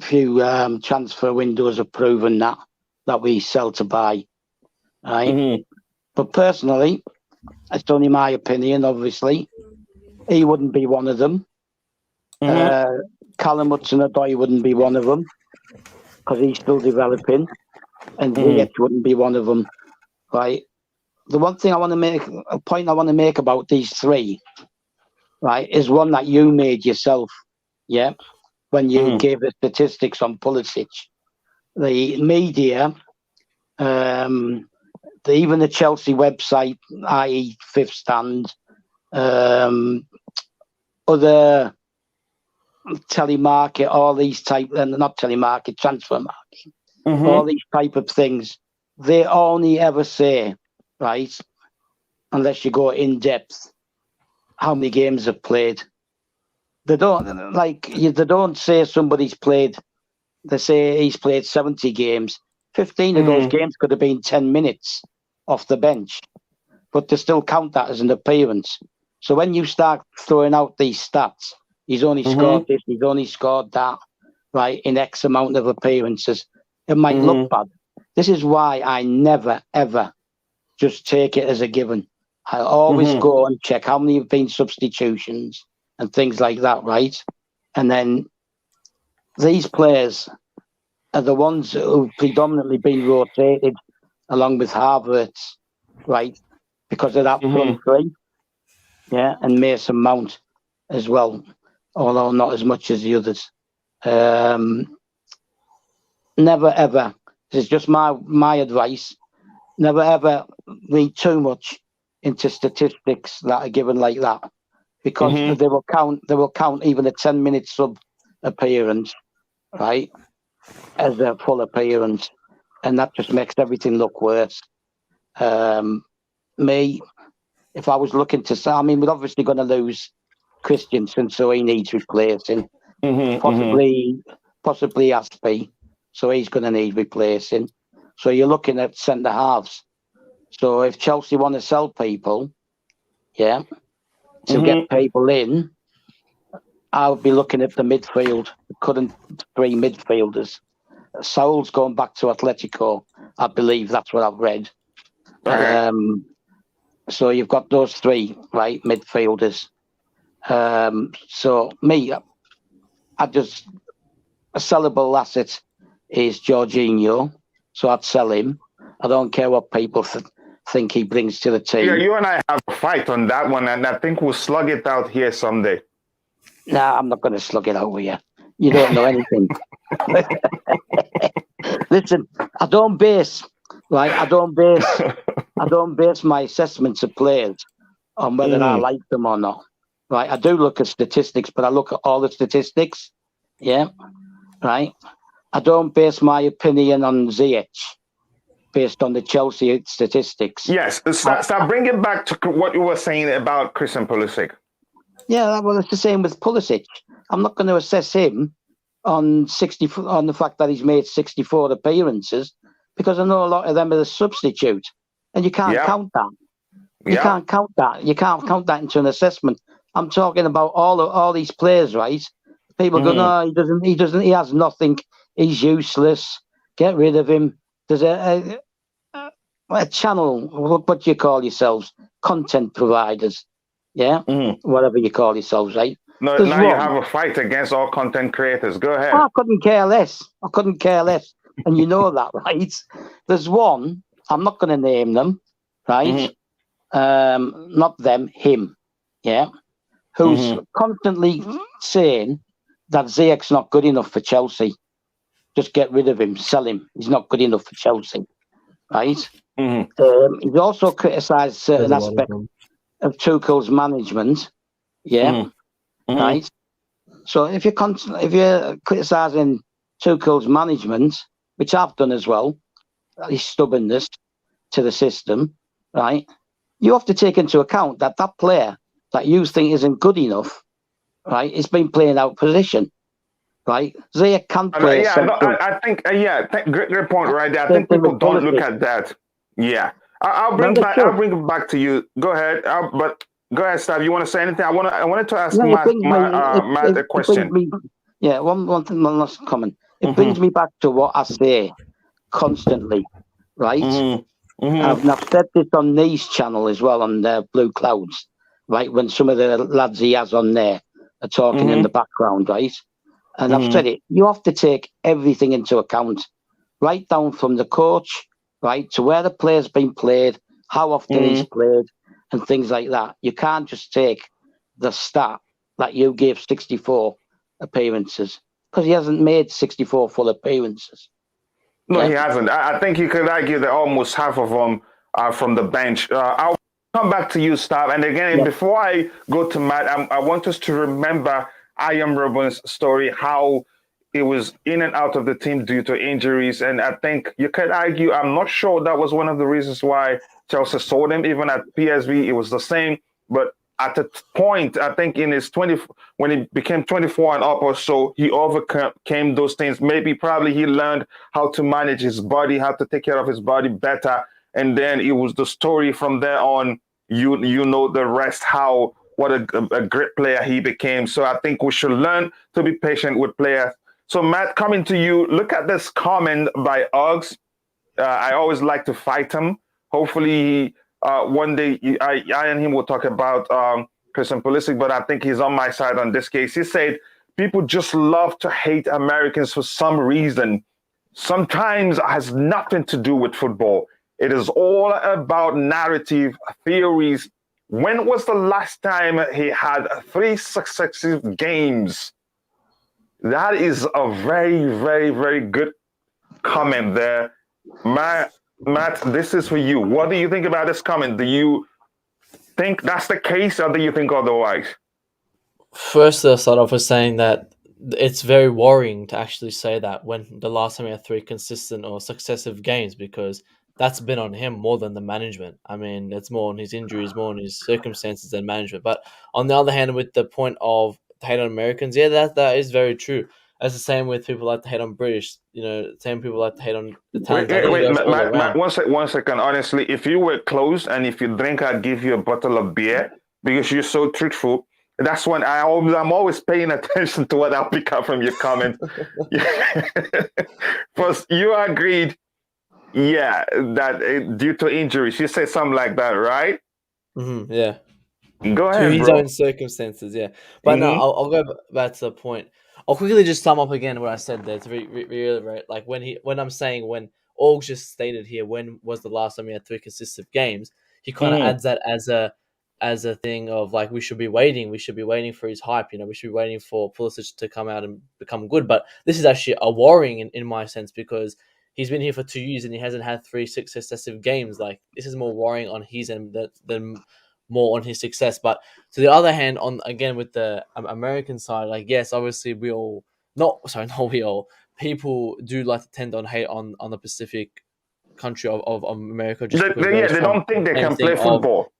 few transfer windows have proven that we sell to buy, right? But personally, it's only my opinion, obviously. He wouldn't be one of them. Callum Hudson-Odoi wouldn't be one of them, because he's still developing, and Ziyech wouldn't be one of them, right? The one thing a point I want to make about these three, right, is one that you made yourself, yeah, when you gave the statistics on Pulisic. The media, even the Chelsea website, i.e. Fifth Stand, other telemarket, all these type, and not telemarket, transfer market, all these type of things, they only ever say, right, unless you go in depth, how many games have played. They don't say somebody's played. They say he's played 70 games. 15 of those games could have been 10 minutes off the bench, but they still count that as an appearance. So when you start throwing out these stats, he's only scored this, he's only scored that, right, in X amount of appearances, it might look bad. This is why I never, ever just take it as a given. I always go and check how many have been substitutions and things like that, right? And then these players are the ones who've predominantly been rotated along with Havertz, right, because of that front three, yeah, and Mason Mount as well, although not as much as the others. Never ever, this is just my advice, never ever read too much into statistics that are given like that, because they will count even a 10-minute sub appearance, right, as a full appearance, and that just makes everything look worse. Me, if I was looking to sell, I mean, we're obviously going to lose Christensen, so he needs replacing. Possibly Aspie, so he's going to need replacing. So you're looking at centre halves. So if Chelsea want to sell people, yeah, to get people in, I would be looking at the midfield, the current three midfielders. Saul's going back to Atletico, I believe. That's what I've read. Okay. So you've got those three, right, midfielders. So me, a sellable asset is Jorginho, so I'd sell him. I don't care what people think he brings to the team. Yeah, you and I have a fight on that one, and I think we'll slug it out here someday. Nah, I'm not going to slug it out with you. You don't know anything. Listen, I don't base my assessments of players on whether I like them or not. Right, I do look at statistics, but I look at all the statistics. Yeah, right. I don't base my opinion on Ziyech based on the Chelsea statistics. Yes, start bring it back to what you were saying about Christian Pulisic. Yeah, well, it's the same with Pulisic. I'm not going to assess him on the fact that he's made 64 appearances, because I know a lot of them are a substitute, and you can't count that. You can't count that. You can't count that into an assessment. I'm talking about all these players, right? People go, no, he doesn't. He has nothing. He's useless. Get rid of him. There's a channel. What do you call yourselves? Content providers. Yeah, whatever you call yourselves, right? No, now you have a fight against all content creators. Go ahead. I couldn't care less. And you know that, right? There's one. I'm not going to name them, right? Not them, him. Yeah. Who's constantly saying that Ziyech's not good enough for Chelsea. Just get rid of him, sell him. He's not good enough for Chelsea, right? He's also criticised certain aspects of Tuchel's management, yeah, right? So if you're criticising Tuchel's management, which I've done as well, his stubbornness to the system, right? You have to take into account that player that you think isn't good enough, right, is been playing out position, right? Zaya can't play. I think great point right there. I think people don't look at that. Yeah, I'll bring it back to you. Go ahead, but go ahead, Stav. You want to say anything? I wanted to ask Matt a question. One last comment. It brings me back to what I say constantly, right? I've said this on Nee's channel as well, on Blue Clouds, right? When some of the lads he has on there are talking in the background, right? And I've said it, you have to take everything into account, right down from the coach, right, to where the player's been played, how often he's played, and things like that. You can't just take the stat that you gave 64 appearances, because he hasn't made 64 full appearances. No, he hasn't. I think you could argue that almost half of them are from the bench. I'll come back to you, Stav. And again, before I go to Matt, I want us to remember Ian Robin's story, how he was in and out of the team due to injuries. And I think you could argue, I'm not sure that was one of the reasons why Chelsea sold him. Even at PSV, it was the same. But at the point, I think in his when he became 24 and up or so, he overcame those things. Probably he learned how to manage his body, how to take care of his body better. And then it was the story from there on. You know the rest, what a great player he became. So I think we should learn to be patient with players. So Matt, coming to you, look at this comment by Uggs. I always like to fight him. Hopefully one day I and him will talk about Christian Pulisic, but I think he's on my side on this case. He said, people just love to hate Americans for some reason. Sometimes it has nothing to do with football. It is all about narrative, theories. When was the last time he had 3 successive games? That is a very, very, very good comment there. Matt, this is for you. What do you think about this comment? Do you think that's the case, or do you think otherwise? First, I'll start off with saying that it's very worrying to actually say that when the last time he had 3 consistent or successive games, because that's been on him more than the management. I mean, it's more on his injuries, more on his circumstances than management. But on the other hand, with the point of hate on Americans, that is very true. That's the same with people like to hate on British. Same people like to hate on Italians. One second. Honestly, if you were close and if you drink, I'd give you a bottle of beer because you're so truthful. That's when I'm always paying attention to what I'll pick up from your comment. First, you agreed, that due to injuries. You said something like that, right? Yeah. Go ahead, to his own circumstances, yeah. But no, I'll go back to the point. I'll quickly just sum up again what I said there to reiterate. Like when I'm saying when Org just stated here, when was the last time he had 3 consistent games? He kind of adds that as a thing of like we should be waiting for his hype. We should be waiting for Pulisic to come out and become good. But this is actually a worrying in my sense, because he's been here for 2 years and he hasn't had 3 successive games. Like this is more worrying on his end than more on his success. But to the other hand, with the American side, like yes, obviously people do like to tend on hate on the Pacific country of America. Just they don't think they can play football.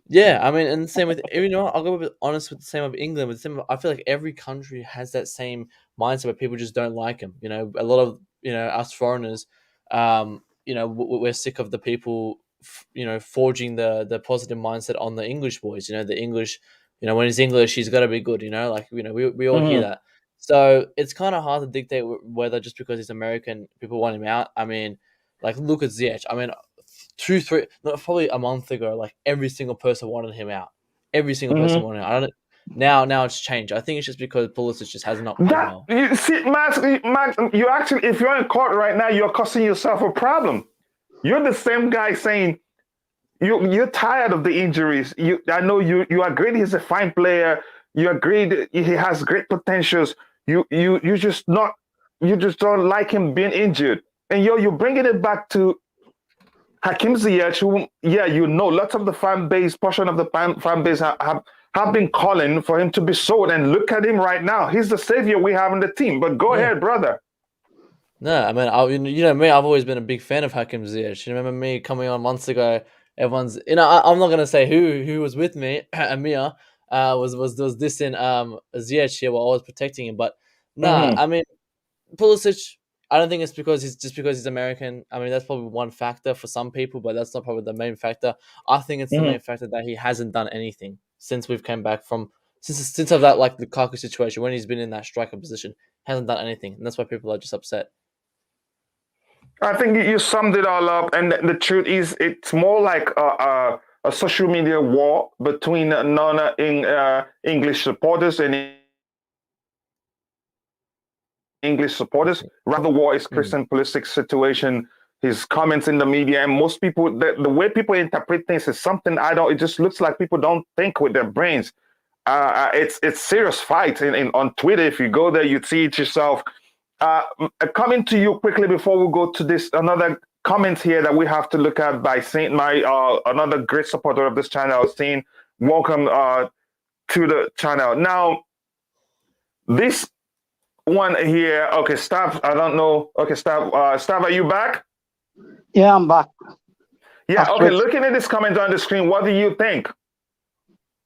Yeah, I mean, and the same with I'll go honest with the same of England. I feel like every country has that same mindset where people just don't like him. A lot of us foreigners, we're sick of the people forging the positive mindset on the English boys. The English, when he's English, he's got to be good. We all hear that. So it's kind of hard to dictate whether just because he's American, people want him out. I mean, like look at Ziyech. I mean, probably a month ago, like every single person wanted him out. Every single person wanted him out. Now it's changed. I think it's just because Pulisic just has not played well. You see, Max, you actually, if you're in court right now, you're causing yourself a problem. You're the same guy saying you're tired of the injuries. I know you agreed he's a fine player. You agreed he has great potentials. You just don't like him being injured. And you're bringing it back to Hakim Ziyech, who, lots of the fan base, portion of the fan base have have been calling for him to be sold, and look at him right now. He's the savior we have in the team. But go ahead, brother. No, I mean, you know me. I've always been a big fan of Hakim Ziyech. You remember me coming on months ago? Everyone's, I'm not gonna say who was with me. Amir was dissing Ziyech here while I was protecting him. But I mean, Pulisic. I don't think it's because he's American. I mean, that's probably one factor for some people, but that's not probably the main factor. I think it's the main factor that he hasn't done anything since we've come back from since of that like Lukaku situation when he's been in that striker position. Hasn't done anything, and that's why people are just upset. I think you summed it all up, and the truth is, it's more like a social media war between non-English supporters and English supporters. Rather, war is Christian Pulisic's situation, his comments in the media, and most people, the way people interpret things is something it just looks like people don't think with their brains. It's serious fight on Twitter. If you go there, you'd see it yourself. Coming to you quickly before we go to this, another comment here that we have to look at by Saint, another great supporter of this channel, Saint, welcome to the channel. Now, this one here, okay, Stav, I don't know. Okay, Stav, are you back? Yeah, I'm back. Yeah, okay, looking at this comment on the screen, what do you think?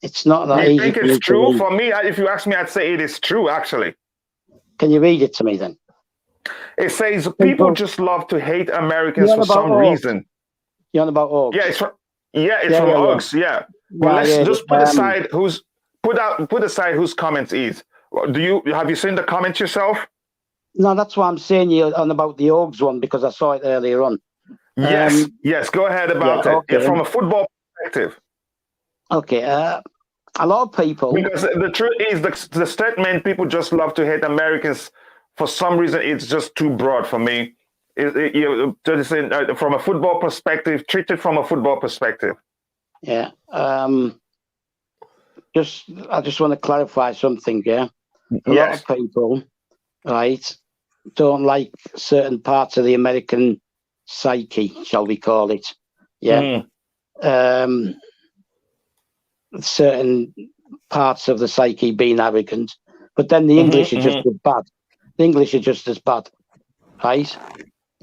It's not that easy. You think it's true? For me, if you ask me, I'd say it is true, actually. Can you read it to me then? It says people just love to hate Americans for some reason. You're on about Oaks? Yeah, it's from Oaks. Yeah. Well, let's just put aside put aside whose comments is. Have you seen the comments yourself? No, that's why I'm saying you on about the Oaks one because I saw it earlier on. Yes. Go ahead about it. Okay. From a football perspective. Okay. A lot of people. Because the truth is, the statement "people just love to hate Americans" for some reason it's just too broad for me. From a football perspective, treat it from a football perspective. Yeah. I just want to clarify something. Yeah. A lot of people, right, don't like certain parts of the American psyche, shall we call it? Yeah. Certain parts of the psyche being arrogant, but then the English are just as bad. The English are just as bad, right?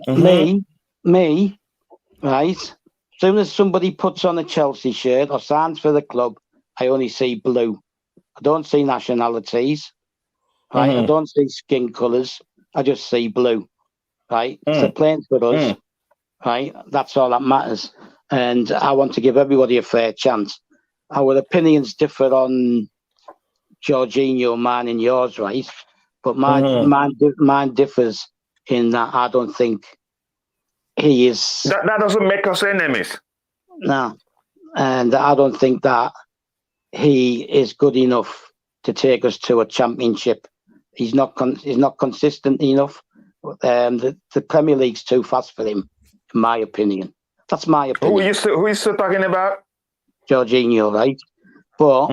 Me, right? As soon as somebody puts on a Chelsea shirt or signs for the club, I only see blue. I don't see nationalities, right? I don't see skin colours. I just see blue, right? If they're playing for us, right? That's all that matters. And I want to give everybody a fair chance. Our opinions differ on Jorginho, mine and yours, right? But mine differs in that I don't think he is. That doesn't make us enemies. No, and I don't think that he is good enough to take us to a championship. He's not consistent enough. The Premier League's too fast for him, in my opinion. That's my opinion. Who are you still talking about? Jorginho, right? But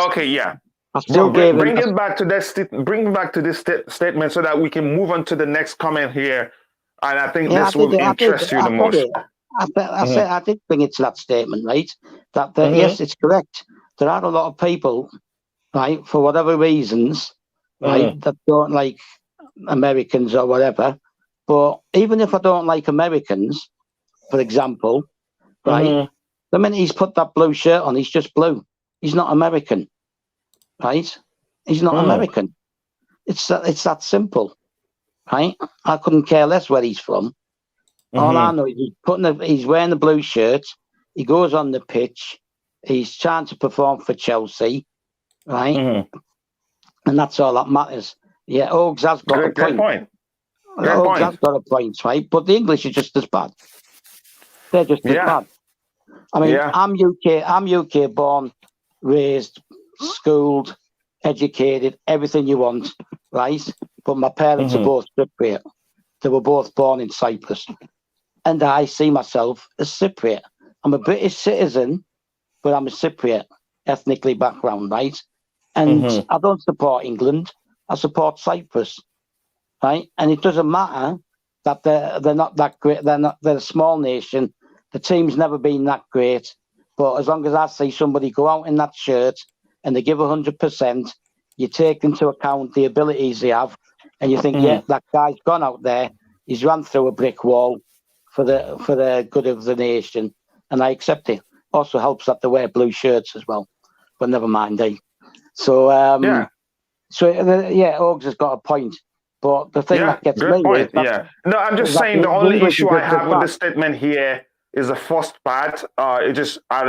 okay, yeah. I still bring it back to this statement so that we can move on to the next comment here, and I think this will interest you the most. I did bring it to that statement, right? That yes, it's correct. There are a lot of people, right, for whatever reasons, right, that don't like Americans or whatever. But even if I don't like Americans, for example, right, the minute he's put that blue shirt on, he's just blue. He's not American, right? He's not American. It's that simple, right? I couldn't care less where he's from. All I know is he's wearing a blue shirt. He goes on the pitch. He's trying to perform for Chelsea, right? And that's all that matters. Yeah, Oaks has got a point. Oaks has got a point, right? But the English are just as bad. They're just as bad. I mean, I'm UK born, raised, schooled, educated, everything you want, right? But my parents are both Cypriot. They were both born in Cyprus. And I see myself as Cypriot. I'm a British citizen, but I'm a Cypriot, ethnically background, right? And I don't support England. I support Cyprus, right? And it doesn't matter that they're not that great. They're a small nation. The team's never been that great. But as long as I see somebody go out in that shirt and they give 100%, you take into account the abilities they have, and you think, yeah, that guy's gone out there, he's run through a brick wall for the good of the nation, and I accept it. Also helps that they wear blue shirts as well, but never mind, eh? So, Ogs has got a point. But the thing that gets me point. is No, I'm just saying the only issue I have with this statement here is the first part. I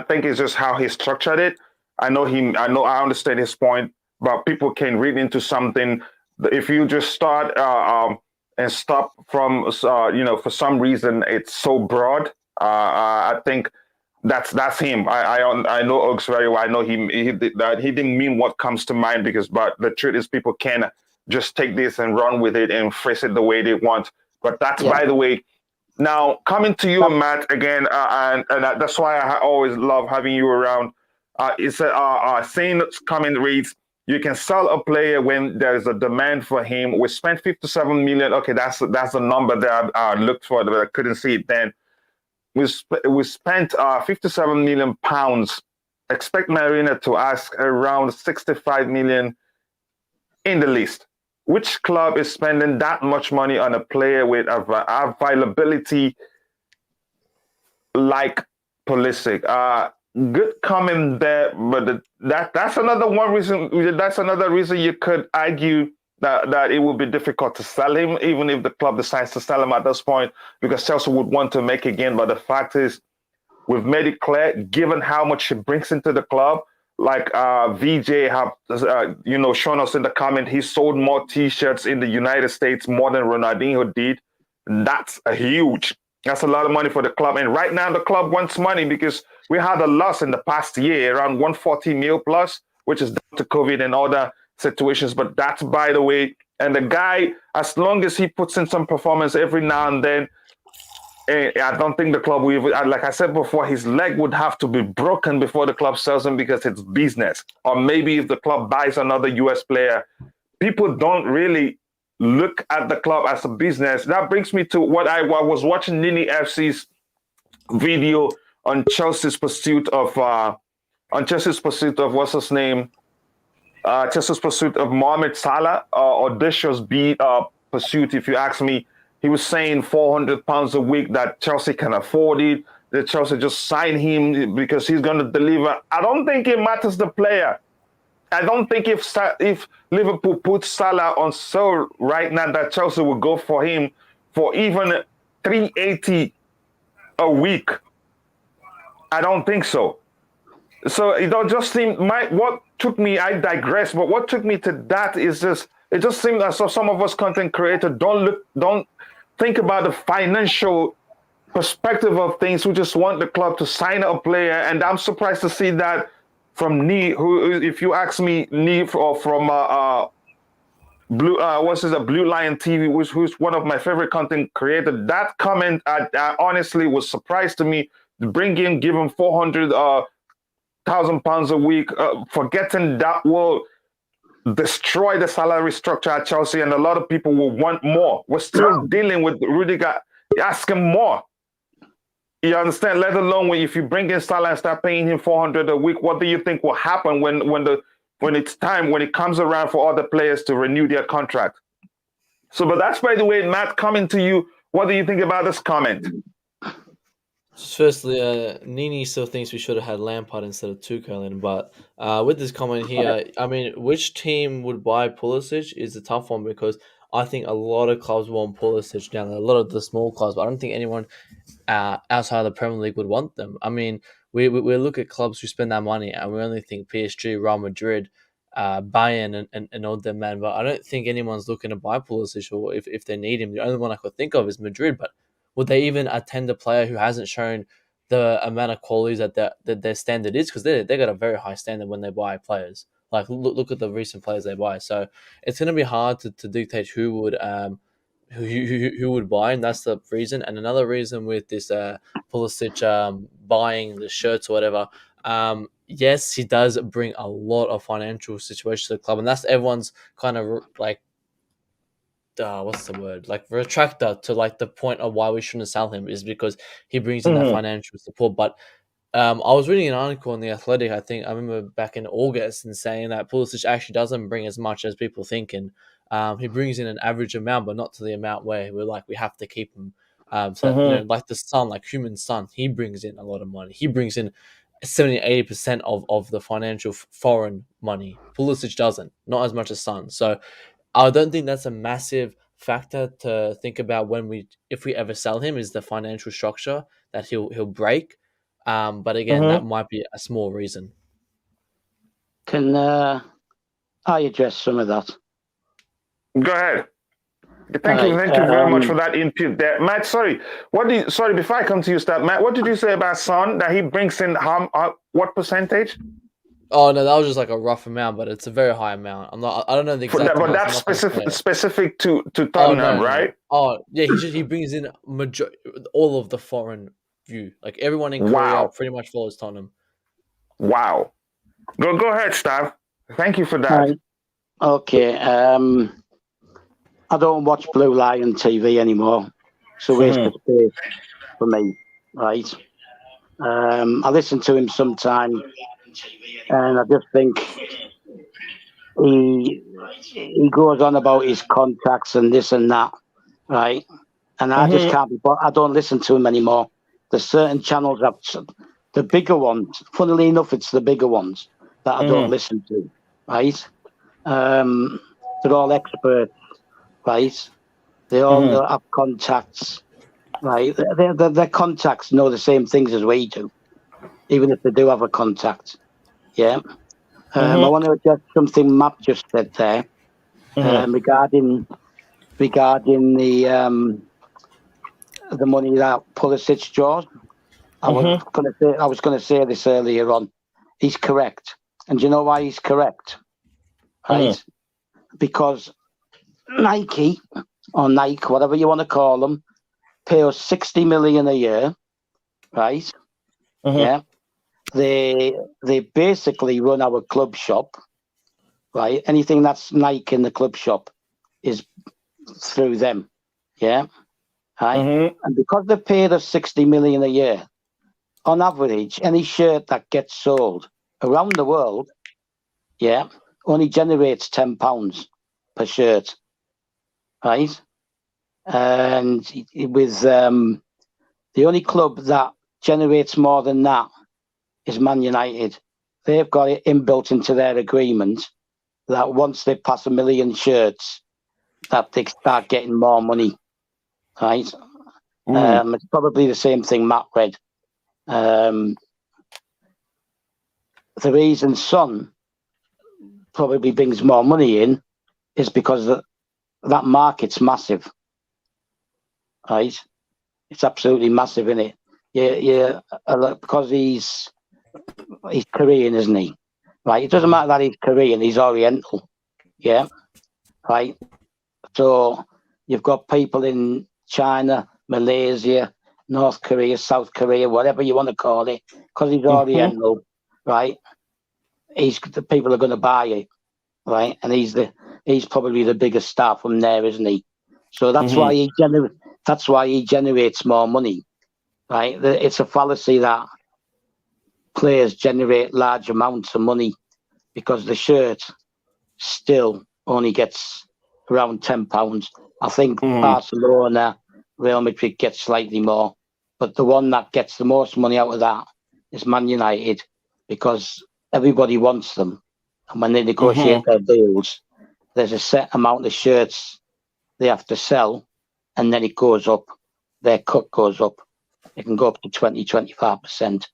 think it's just how he structured it. I understand his point, but people can read into something. If you just start and stop from, for some reason it's so broad. I think that's him. I know Oaks very well. I know he didn't mean what comes to mind but the truth is people can just take this and run with it and phrase it the way they want. But that's by the way. Now coming to you, Matt, again, and that's why I always love having you around. It's a saying comment reads: you can sell a player when there's a demand for him. We spent 57 million. Okay, that's the number that I looked for, but I couldn't see it then. We spent 57 million pounds. Expect Marina to ask around 65 million in the list. Which club is spending that much money on a player with availability like Pulisic? Good comment there, but that's another reason. That's another reason you could argue that it would be difficult to sell him, even if the club decides to sell him at this point, because Chelsea would want to make a gain. But the fact is, we've made it clear, given how much he brings into the club, like VJ have shown us in the comment, he sold more T-shirts in the United States more than Ronaldinho did. That's a lot of money for the club. And right now the club wants money because we had a loss in the past year, around 140 mil plus, which is down to COVID and other situations. But that's by the way. And the guy, as long as he puts in some performance every now and then, I don't think the club will, like I said before, his leg would have to be broken before the club sells him because it's business. Or maybe if the club buys another US player, people don't really look at the club as a business. That brings me to what I was watching Nini FC's video on Chelsea's pursuit of what's his name? Chelsea's pursuit of Mohamed Salah, audacious pursuit, if you ask me. He was saying £400 a week that Chelsea can afford it, that Chelsea just sign him because he's going to deliver. I don't think it matters the player. I don't think if Liverpool puts Salah on sale right now that Chelsea will go for him for even 380 a week. I don't think so. So it don't just seem what took me. I digress, but what took me to that is just it just seems as though some of us content creators don't think about the financial perspective of things. We just want the club to sign a player, and I'm surprised to see that from Nee, who, if you ask me, Nee from Blue Lion TV, who's one of my favorite content creators. That comment, I honestly was surprised to me. Bring him, give him £400,000 a week, forgetting that will destroy the salary structure at Chelsea, and a lot of people will want more. We're still dealing with Rudiger asking more. You understand? Let alone if you bring in Salah and start paying him 400 a week, what do you think will happen when it comes around for other players to renew their contract? So, but that's, by the way, Matt, coming to you. What do you think about this comment? Firstly, Nini still thinks we should have had Lampard instead of Tuchel in, but with this comment here, I mean, which team would buy Pulisic is a tough one because I think a lot of clubs want Pulisic now. A lot of the small clubs, but I don't think anyone outside of the Premier League would want them. I mean, we look at clubs who spend that money and we only think PSG, Real Madrid, Bayern and all them, man. But I don't think anyone's looking to buy Pulisic or if they need him. The only one I could think of is Madrid, but would they even attend a player who hasn't shown the amount of qualities that their standard is? Because they got a very high standard when they buy players. Like look at the recent players they buy. So it's going to be hard to dictate who would buy, and that's the reason. And another reason with this Pulisic buying the shirts or whatever, yes, he does bring a lot of financial situations to the club, and that's everyone's kind of like. What's the word? Like retractor to like the point of why we shouldn't sell him is because he brings in that financial support. But I was reading an article in The Athletic, I think, I remember back in August, and saying that Pulisic actually doesn't bring as much as people thinking. He brings in an average amount, but not to the amount where we're like, we have to keep him. Like the Sun, like human Sun, he brings in a lot of money. He brings in 70-80% of the financial foreign money. Pulisic doesn't, not as much as Sun. So I don't think that's a massive factor to think about if we ever sell him, is the financial structure that he'll break. But again, that might be a small reason. Can I address some of that? Go ahead. Thank you very much for that input there, Matt. Sorry, before I come to you, Matt, what did you say about Son, that he brings in what percentage? Oh no, that was just like a rough amount, but it's a very high amount. I don't know the exact. But that's specific to Tottenham, right? Oh yeah, he brings in all of the foreign view. Like everyone in Korea pretty much follows Tottenham. Wow. Go ahead, Stav. Thank you for that. Right. Okay. I don't watch Blue Lion TV anymore. It's a waste of space for me, right? I listen to him sometime, and I just think he goes on about his contracts and this and that, right? And I just can't be. I don't listen to him anymore. There's certain channels the bigger ones. Funnily enough, it's the bigger ones that I don't listen to, right? They're all experts, right? They all have contacts, right? Their contacts know the same things as we do, even if they do have a contact. Yeah. I want to address something Matt just said there regarding the money that Pulisic draws. I was going to say this earlier on. He's correct, and do you know why he's correct? Right? Because Nike, whatever you want to call them, pay us 60 million a year, right? Yeah. They basically run our club shop, right? Anything that's Nike in the club shop is through them, yeah. Right? And because they paid us 60 million a year, on average, any shirt that gets sold around the world, yeah, only generates £10 per shirt, right? And with the only club that generates more than that is Man United. They've got it inbuilt into their agreement that once they pass 1 million shirts, that they start getting more money, right? It's probably the same thing Matt read. The reason Son probably brings more money in is because that market's massive, right? It's absolutely massive, isn't it? Yeah, because he's Korean, isn't he? Right? It doesn't matter that he's Korean; he's Oriental, yeah, right. So you've got people in China, Malaysia, North Korea, South Korea, whatever you want to call it, because he's Oriental, right? The people are going to buy it, right? And he's probably the biggest star from there, isn't he? So that's why he generates more money, right? It's a fallacy that players generate large amounts of money because the shirt still only gets around £10. I think Barcelona, Real Madrid gets slightly more, but the one that gets the most money out of that is Man United, because everybody wants them, and when they negotiate their deals, there's a set amount of shirts they have to sell, and then it goes up. Their cut goes up. It can go up to 20-25%.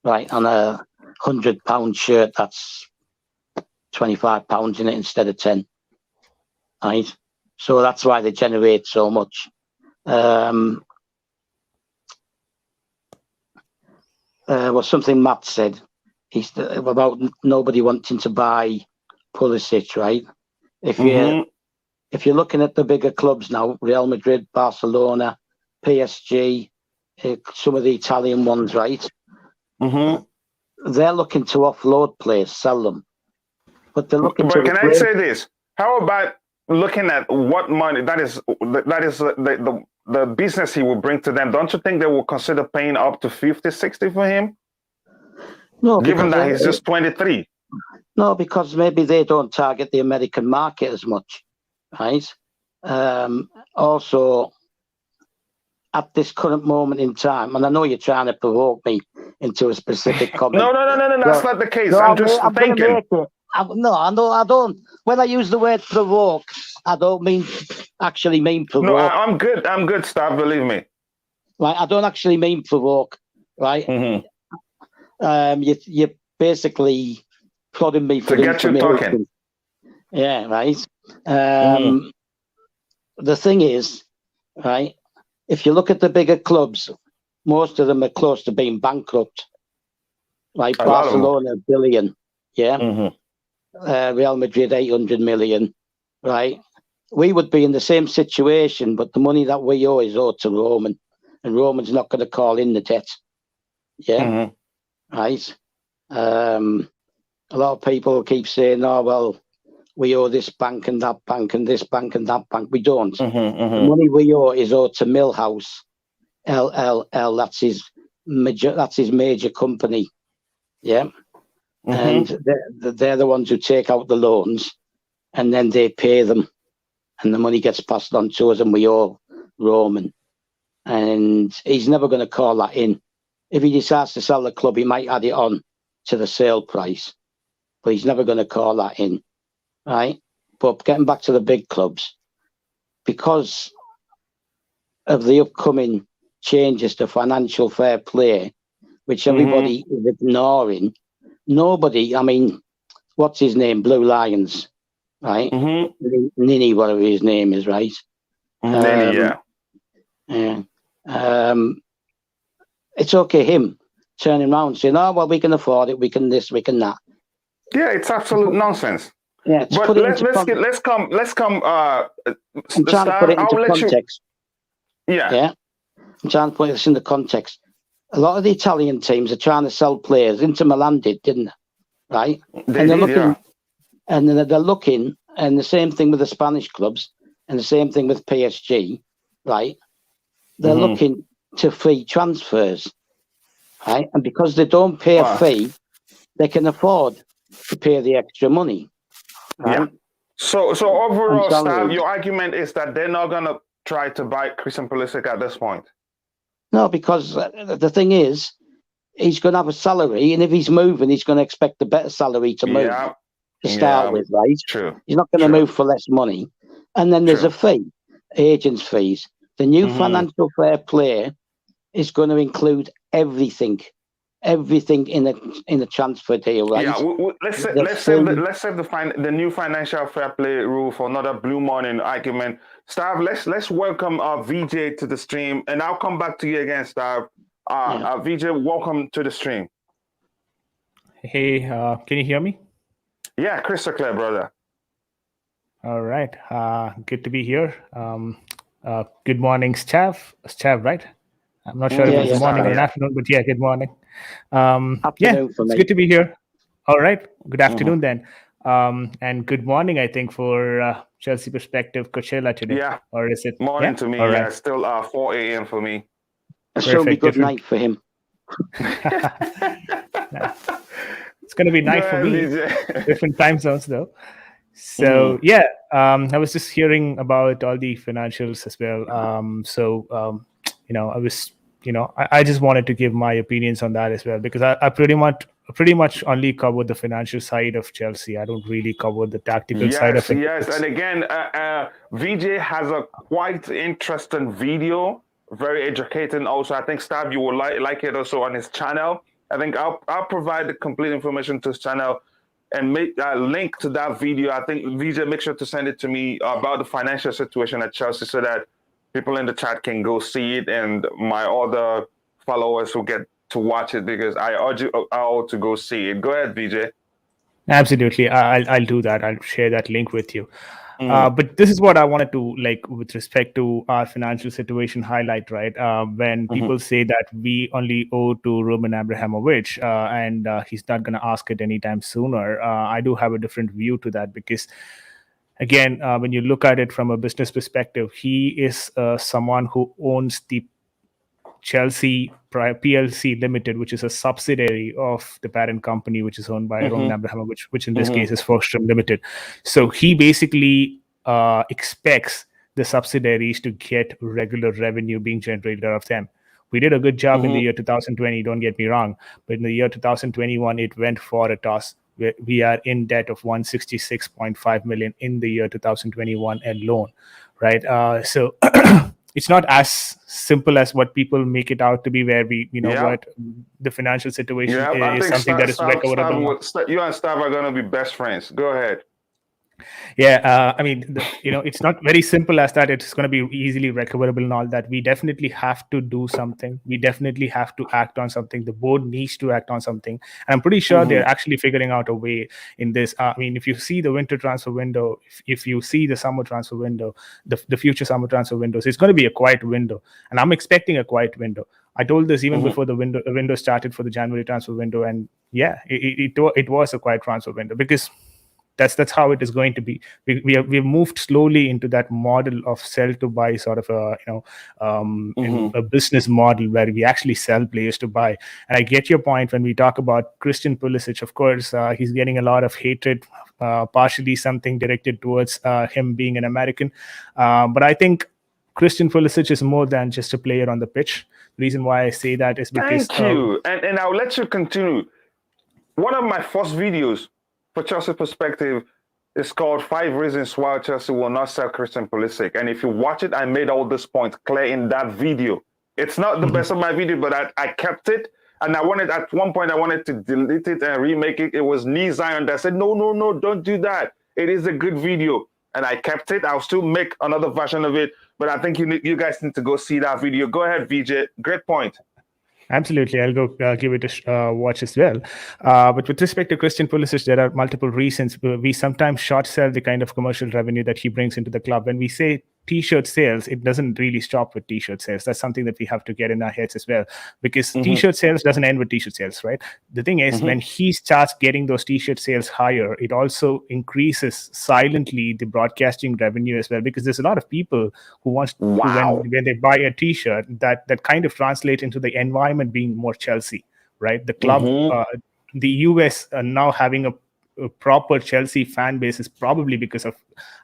Right, on a £100 shirt, that's £25 in it instead of 10. Right, so that's why they generate so much. Was something Matt said. He's about nobody wanting to buy Pulisic, right? If you're looking at the bigger clubs now, Real Madrid, Barcelona, PSG, some of the Italian ones, right? They're looking to offload players, sell them, but they're looking to. Can I say this? How about looking at what money that is the business he will bring to them? Don't you think they will consider paying up to 50, 60 for him? No, given because that he's just 23. No, because maybe they don't target the American market as much, right? Also, at this current moment in time, and I know you're trying to provoke me into a specific comment. No, that's not the case. No, I'm just I'm thinking. Gonna make it. I know. I don't. When I use the word provoke, I don't actually mean provoke. No, I'm good. I'm good, Stav. Believe me. Right, I don't actually mean provoke. Right. Mm-hmm. You basically prodding me for to get you talking. Yeah. Right. The thing is, right, if you look at the bigger clubs, most of them are close to being bankrupt. Like Barcelona, $1 billion, yeah. Real Madrid, 800 million, right? We would be in the same situation, but the money that we owe is owed to Roman, and Roman's not going to call in the debt, yeah, right? A lot of people keep saying, "Oh, well, we owe this bank and that bank and this bank and that bank." We don't. The money we owe is owed to Millhouse, LLL. That's his major company. Yeah. And they're the ones who take out the loans, and then they pay them, and the money gets passed on to us, and we owe Roman. And he's never going to call that in. If he decides to sell the club, he might add it on to the sale price, but he's never going to call that in, right? But getting back to the big clubs, because of the upcoming changes to financial fair play, which everybody is ignoring, nobody, I mean, what's his name? Blue Lions, right? Nini, whatever his name is, right? Nini, yeah. It's okay, him turning around saying, "Oh, well, we can afford it, we can this, we can that." Yeah, it's absolute nonsense. Yeah, but let's come. I'm trying to put it into context. Yeah. I'm trying to put this into context. A lot of the Italian teams are trying to sell players. Inter Milan didn't they? Right? They're looking, and then they're looking, and the same thing with the Spanish clubs, and the same thing with PSG, right? They're looking to free transfers, right? And because they don't pay a fee, they can afford to pay the extra money, right? Yeah. So overall, Stav, your argument is that they're not going to try to buy Christian Pulisic at this point. No, because the thing is, he's going to have a salary, and if he's moving, he's going to expect a better salary to move to start with, right? True. He's not going to move for less money. And then there's a fee, agents' fees. The new financial fair play is going to include everything in a transfer deal, right? Yeah, let's save the new financial fair play rule for another Blue Morning argument. Stav, let's welcome VJ to the stream, and I'll come back to you again, Stav. VJ, welcome to the stream. Hey, can you hear me? Yeah, crystal clear, brother. All right, good to be here. Good morning, Stav, right? I'm not sure if it's morning or afternoon, but yeah, good morning. It's good to be here. All right, good afternoon then. And good morning, I think, for Chelsea perspective, Coachila today. Yeah. Or is it morning to me? All right. Yeah, still 4 a.m. for me. It's still be good night for him. It's going to be night for me. Different time zones, though. So I was just hearing about all the financials as well. I just wanted to give my opinions on that as well, because I pretty much only covered the financial side of Chelsea. I don't really cover the tactical side of it. Yes, and again, VJ has a quite interesting video, very educating. Also, I think Stav, you will like it also on his channel. I think I'll provide the complete information to his channel and make a link to that video. I think VJ, make sure to send it to me about the financial situation at Chelsea, so that people in the chat can go see it, and my other followers will get to watch it, because I urge you all to go see it. Go ahead, VJ. Absolutely, I'll do that. I'll share that link with you. But this is what I wanted to, like, with respect to our financial situation, highlight, right? When people say that we only owe to Roman Abramovich and he's not going to ask it anytime sooner, I do have a different view to that, because again, when you look at it from a business perspective, he is someone who owns the Chelsea PLC Limited, which is a subsidiary of the parent company, which is owned by Roman Abraham, which in this case is Forsstrom Limited. So he basically expects the subsidiaries to get regular revenue being generated out of them. We did a good job in the year 2020, don't get me wrong, but in the year 2021, it went for a toss. We are in debt of 166.5 million in the year 2021 alone, right? So it's not as simple as what people make it out to be, where we, what the financial situation is something that is recoverable. You and Stav are going to be best friends. Go ahead. Yeah, I mean, it's not very simple as that. It's going to be easily recoverable and all that. We definitely have to do something. We definitely have to act on something. The board needs to act on something. And I'm pretty sure they're actually figuring out a way in this. I mean, if you see the winter transfer window, if you see the summer transfer window, the future summer transfer windows, it's going to be a quiet window. And I'm expecting a quiet window. I told this even before the window started for the January transfer window. And yeah, it was a quiet transfer window, because that's how it is going to be. We have moved slowly into that model of sell to buy sort of a business model where we actually sell players to buy. And I get your point when we talk about Christian Pulisic. Of course, he's getting a lot of hatred, partially something directed towards him being an American. But I think Christian Pulisic is more than just a player on the pitch. The reason why I say that is because... Thank you. And I'll let you continue. One of my first videos for Chelsea Perspective is called 5 Reasons Why Chelsea Will Not Sell Christian Pulisic. And if you watch it, I made all these points clear in that video. It's not the best of my video, but I kept it. And at one point, I wanted to delete it and remake it. It was Zion that said, no, don't do that. It is a good video. And I kept it. I'll still make another version of it. But I think you guys need to go see that video. Go ahead, VJ. Great point. Absolutely. I'll go give it a watch as well. But with respect to Christian Pulisic, there are multiple reasons. We sometimes short sell the kind of commercial revenue that he brings into the club. When we say T-shirt sales, it doesn't really stop with T-shirt sales. That's something that we have to get in our heads as well, because T-shirt sales doesn't end with T-shirt sales, right? The thing is, when he starts getting those T-shirt sales higher, it also increases silently the broadcasting revenue as well, because there's a lot of people who want to, when they buy a T-shirt, that kind of translates into the environment being more Chelsea, right? The club, the US now having a proper Chelsea fan base is probably because of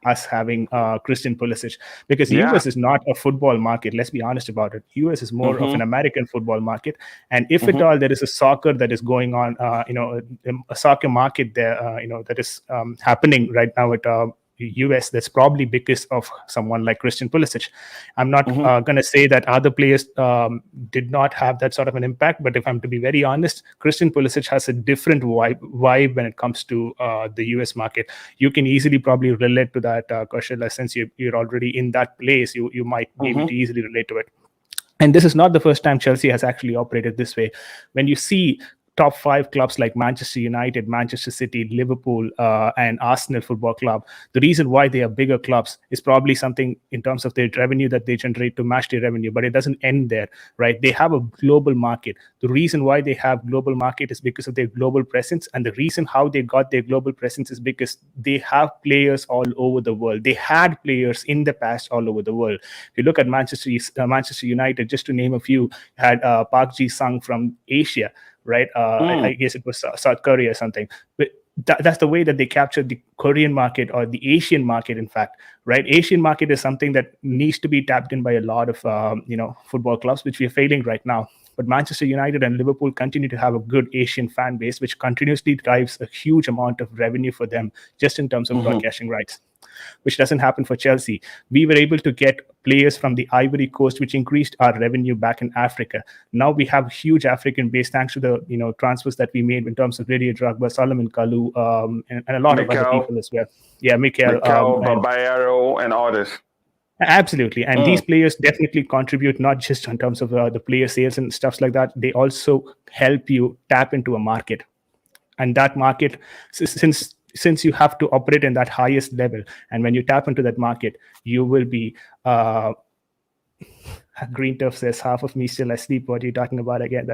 us having Christian Pulisic, because US is not a football market. Let's be honest about it. US is more of an American football market. And if at all there is a soccer that is going on, a soccer market there, that is happening right now at US, that's probably because of someone like Christian Pulisic. I'm not going to say that other players did not have that sort of an impact, but if I'm to be very honest, Christian Pulisic has a different vibe when it comes to the US market. You can easily probably relate to that, Coachila, since you're already in that place. You might be able to easily relate to it. And this is not the first time Chelsea has actually operated this way. When you see top 5 clubs like Manchester United, Manchester City, Liverpool, and Arsenal Football Club, the reason why they are bigger clubs is probably something in terms of their revenue that they generate to match their revenue, but it doesn't end there, right? They have a global market. The reason why they have global market is because of their global presence, and the reason how they got their global presence is because they have players all over the world. They had players in the past all over the world. If you look at Manchester United, just to name a few, had Park Ji-sung from Asia, right? I guess it was South Korea or something. But that's the way that they captured the Korean market, or the Asian market, in fact, right? Asian market is something that needs to be tapped in by a lot of, football clubs, which we are failing right now. But Manchester United and Liverpool continue to have a good Asian fan base, which continuously drives a huge amount of revenue for them, just in terms of broadcasting rights, which doesn't happen for Chelsea. We were able to get players from the Ivory Coast, which increased our revenue back in Africa. Now we have a huge African base, thanks to the transfers that we made in terms of Didier Drogba, Solomon Kalou, and a lot of other people as well. Yeah, Mikel Babayaro, and others. Absolutely. And these players definitely contribute, not just in terms of the player sales and stuff like that. They also help you tap into a market. And that market, since you have to operate in that highest level, and when you tap into that market, you will be Green Turf says, half of me still asleep. What are you talking about again?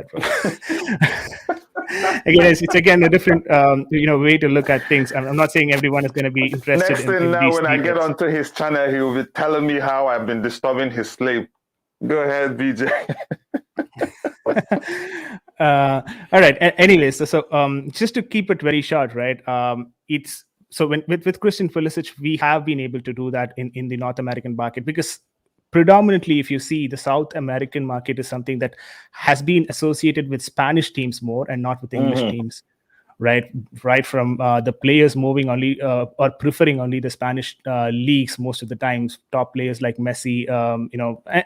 Again, it's again a different way to look at things. I'm not saying everyone is going to be interested. Next thing now, when I get onto his channel, he will be telling me how I've been disturbing his sleep. Go ahead, BJ. All right. Anyways, just to keep it very short, right? It's so with Christian Pulisic, we have been able to do that in the North American market, because predominantly, if you see, the South American market is something that has been associated with Spanish teams more and not with English teams. Right from the players moving only or preferring only the Spanish leagues most of the times. Top players like Messi,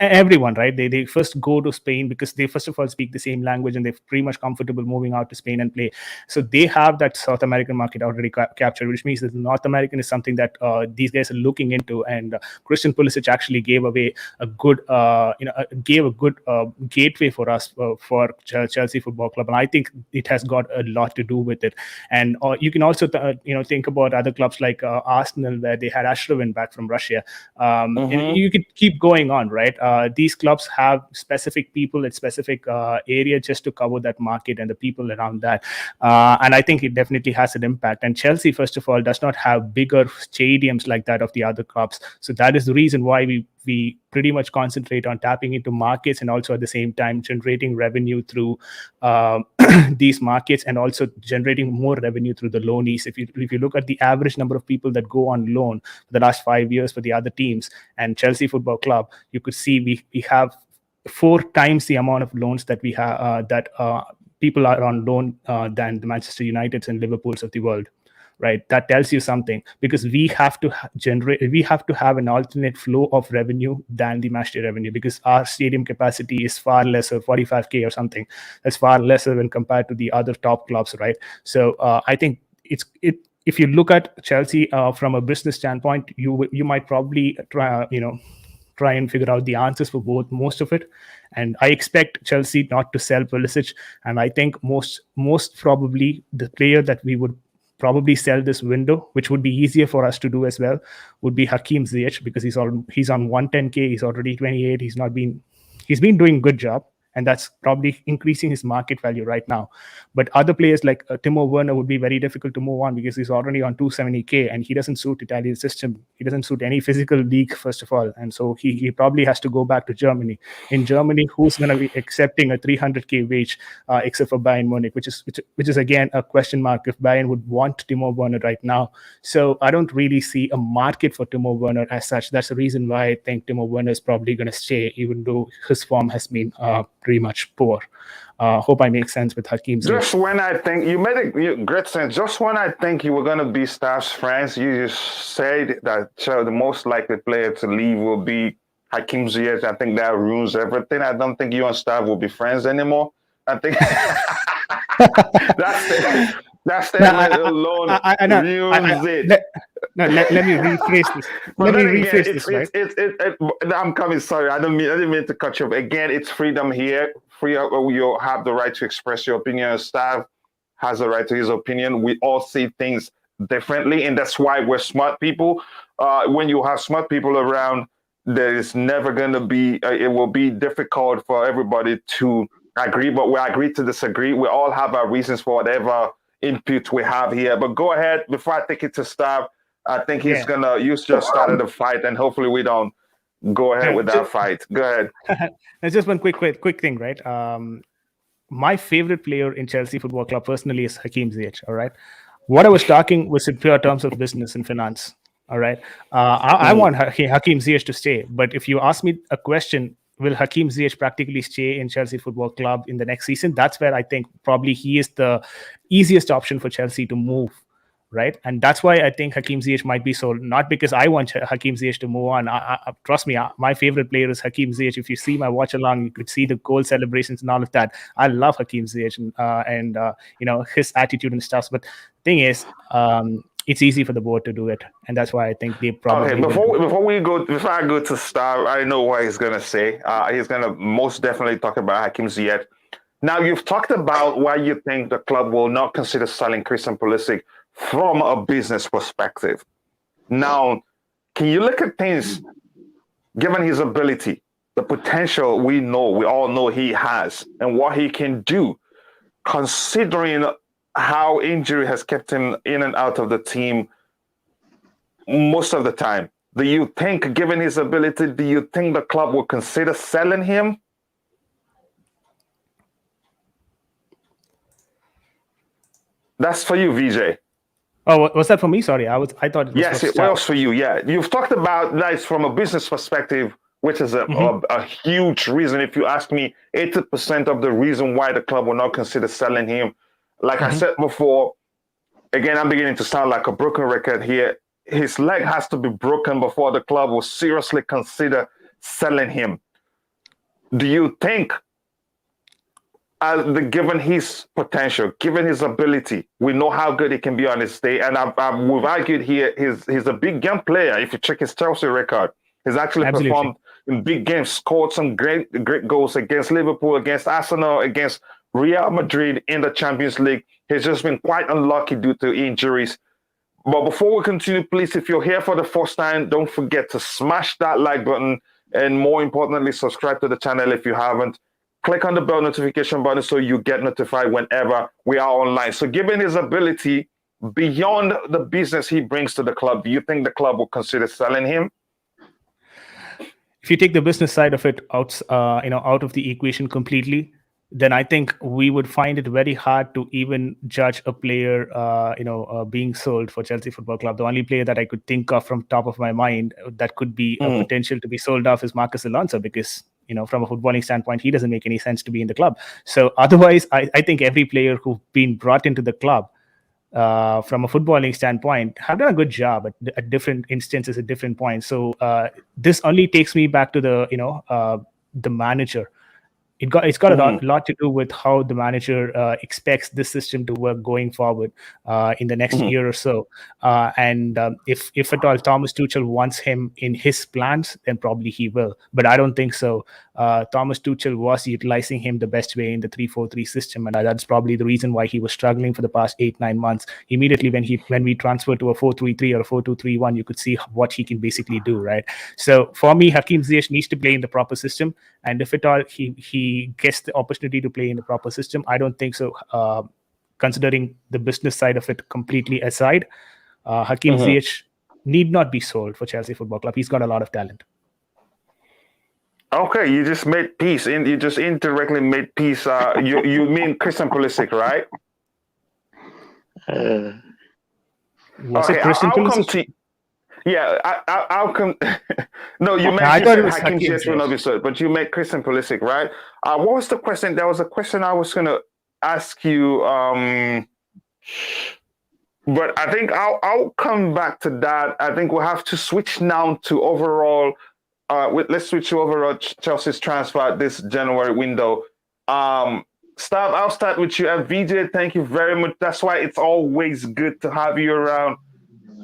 everyone, right? They first go to Spain because they first of all speak the same language and they're pretty much comfortable moving out to Spain and play. So they have that South American market already captured, which means that North American is something that these guys are looking into. And Christian Pulisic actually gave away a good, gave a good gateway for us for Chelsea Football Club, and I think it has got a lot to do with it. And you can also think about other clubs like Arsenal, where they had Ashraven back from Russia. You could keep going on, right? These clubs have specific people at specific area just to cover that market and the people around that, and I think it definitely has an impact. And Chelsea, first of all, does not have bigger stadiums like that of the other clubs, so that is the reason why we pretty much concentrate on tapping into markets and also at the same time generating revenue through these markets, and also generating more revenue through the loanees. If you look at the average number of people that go on loan for the last 5 years for the other teams and Chelsea Football Club, you could see we have 4 times the amount of loans that we have people are on loan than the Manchester Uniteds and Liverpools of the world. Right, that tells you something, because we have to have an alternate flow of revenue than the matchday revenue, because our stadium capacity is far lesser, 45k or something. That's far lesser when compared to the other top clubs, right? So I think if you look at Chelsea from a business standpoint, you might probably try and figure out the answers for most of it. And I expect Chelsea not to sell Pulisic, and I think most probably the player that we would probably sell this window, which would be easier for us to do as well, would be Hakim Ziyech, because he's on 110k, he's already 28, he's been doing a good job, and that's probably increasing his market value right now. But other players like Timo Werner would be very difficult to move on, because he's already on 270k and he doesn't suit Italian system. He doesn't suit any physical league, first of all, and so he probably has to go back to Germany. In Germany, who's going to be accepting a 300k wage except for Bayern Munich, which is again a question mark if Bayern would want Timo Werner right now. So I don't really see a market for Timo Werner as such. That's the reason why I think Timo Werner is probably going to stay, even though his form has been pretty much poor. Hope I make sense with Hakim. Just when I think you made great sense. Just when I think you were going to be Staff's friends, you just said that the most likely player to leave will be Hakim Ziyech. I think that ruins everything. I don't think you and Staff will be friends anymore. I think that statement alone ruins it. Let me rephrase this. I'm coming. Sorry, I didn't mean to cut you off. Again, it's freedom here. You have the right to express your opinion. Staff has the right to his opinion. We all see things differently, and that's why we're smart people. When you have smart people around, there is never going to be. It will be difficult for everybody to agree, but we agree to disagree. We all have our reasons for whatever input we have here. But go ahead. Before I take it to Staff, I think he's gonna. You just started a fight, and hopefully we don't go ahead with that fight. Go ahead. There's just one quick thing, right? My favorite player in Chelsea Football Club personally is Hakim Ziyech. All right. What I was talking was in pure terms of business and finance. All right. I want Hakim Ziyech to stay, but if you ask me a question, will Hakim Ziyech practically stay in Chelsea Football Club in the next season? That's where I think probably he is the easiest option for Chelsea to move. Right, and that's why I think Hakim Ziyech might be sold. Not because I want Hakim Ziyech to move on. Trust me, my favorite player is Hakim Ziyech. If you see my watch along, you could see the goal celebrations and all of that. I love Hakim Ziyech and his attitude and stuff. But the thing is, it's easy for the board to do it, and that's why I think they probably. Okay, before I go to Star, I know what he's gonna say. He's gonna most definitely talk about Hakim Ziyech. Now, you've talked about why you think the club will not consider selling Christian Pulisic from a business perspective. Now, can you look at things, given his ability, the potential we all know he has, and what he can do, considering how injury has kept him in and out of the team most of the time? Do you think, given his ability, do you think the club will consider selling him? That's for you, VJ. Oh, was that for me? Sorry, I thought it was Yes, for it was for you. Yeah, you've talked about that from a business perspective, which is a huge reason. If you ask me, 80% of the reason why the club will not consider selling him. Like I said before, again, I'm beginning to sound like a broken record here. His leg has to be broken before the club will seriously consider selling him. Do you think, given his potential, given his ability, we know how good he can be on his day, and we've argued here he's a big game player. If you check his Chelsea record, he's actually performed in big games, scored some great goals against Liverpool, against Arsenal, against Real Madrid in the Champions League. He's just been quite unlucky due to injuries. But before we continue, please, if you're here for the first time, don't forget to smash that like button, and more importantly, subscribe to the channel if you haven't. Click on the bell notification button so you get notified whenever we are online. So given his ability, beyond the business he brings to the club, do you think the club will consider selling him? If you take the business side of it out of the equation completely, then I think we would find it very hard to even judge a player, being sold for Chelsea Football Club. The only player that I could think of from top of my mind that could be a potential to be sold off is Marcus Alonso, because from a footballing standpoint, he doesn't make any sense to be in the club. So otherwise, I think every player who's been brought into the club from a footballing standpoint have done a good job at different instances at different points. So this only takes me back to the manager. It's got a lot to do with how the manager expects this system to work going forward in the next year or so. And if at all Thomas Tuchel wants him in his plans, then probably he will. But I don't think so. Thomas Tuchel was utilizing him the best way in the 3-4-3 system, and that's probably the reason why he was struggling for the past 8-9 months. Immediately when we transferred to a 4-3-3 or a 4-2-3-1, you could see what he can basically do, right? So for me, Hakim Ziyech needs to play in the proper system, and if at all he gets the opportunity to play in the proper system, I don't think so. Considering the business side of it completely aside, Hakim Ziyech need not be sold for Chelsea Football Club. He's got a lot of talent. Okay, you just made peace, and you just indirectly made peace. You mean Christian Pulisic, right? Was it Christian Pulisic? I'll come. No, you meant Hakim Ziyech will not be sold, but you meant Christian Pulisic, right? What was the question? There was a question I was going to ask you, but I think I'll come back to that. I think we'll have to switch now to overall. Let's switch to overall Chelsea's transfer this January window. I'll start with you. VJ, thank you very much. That's why it's always good to have you around.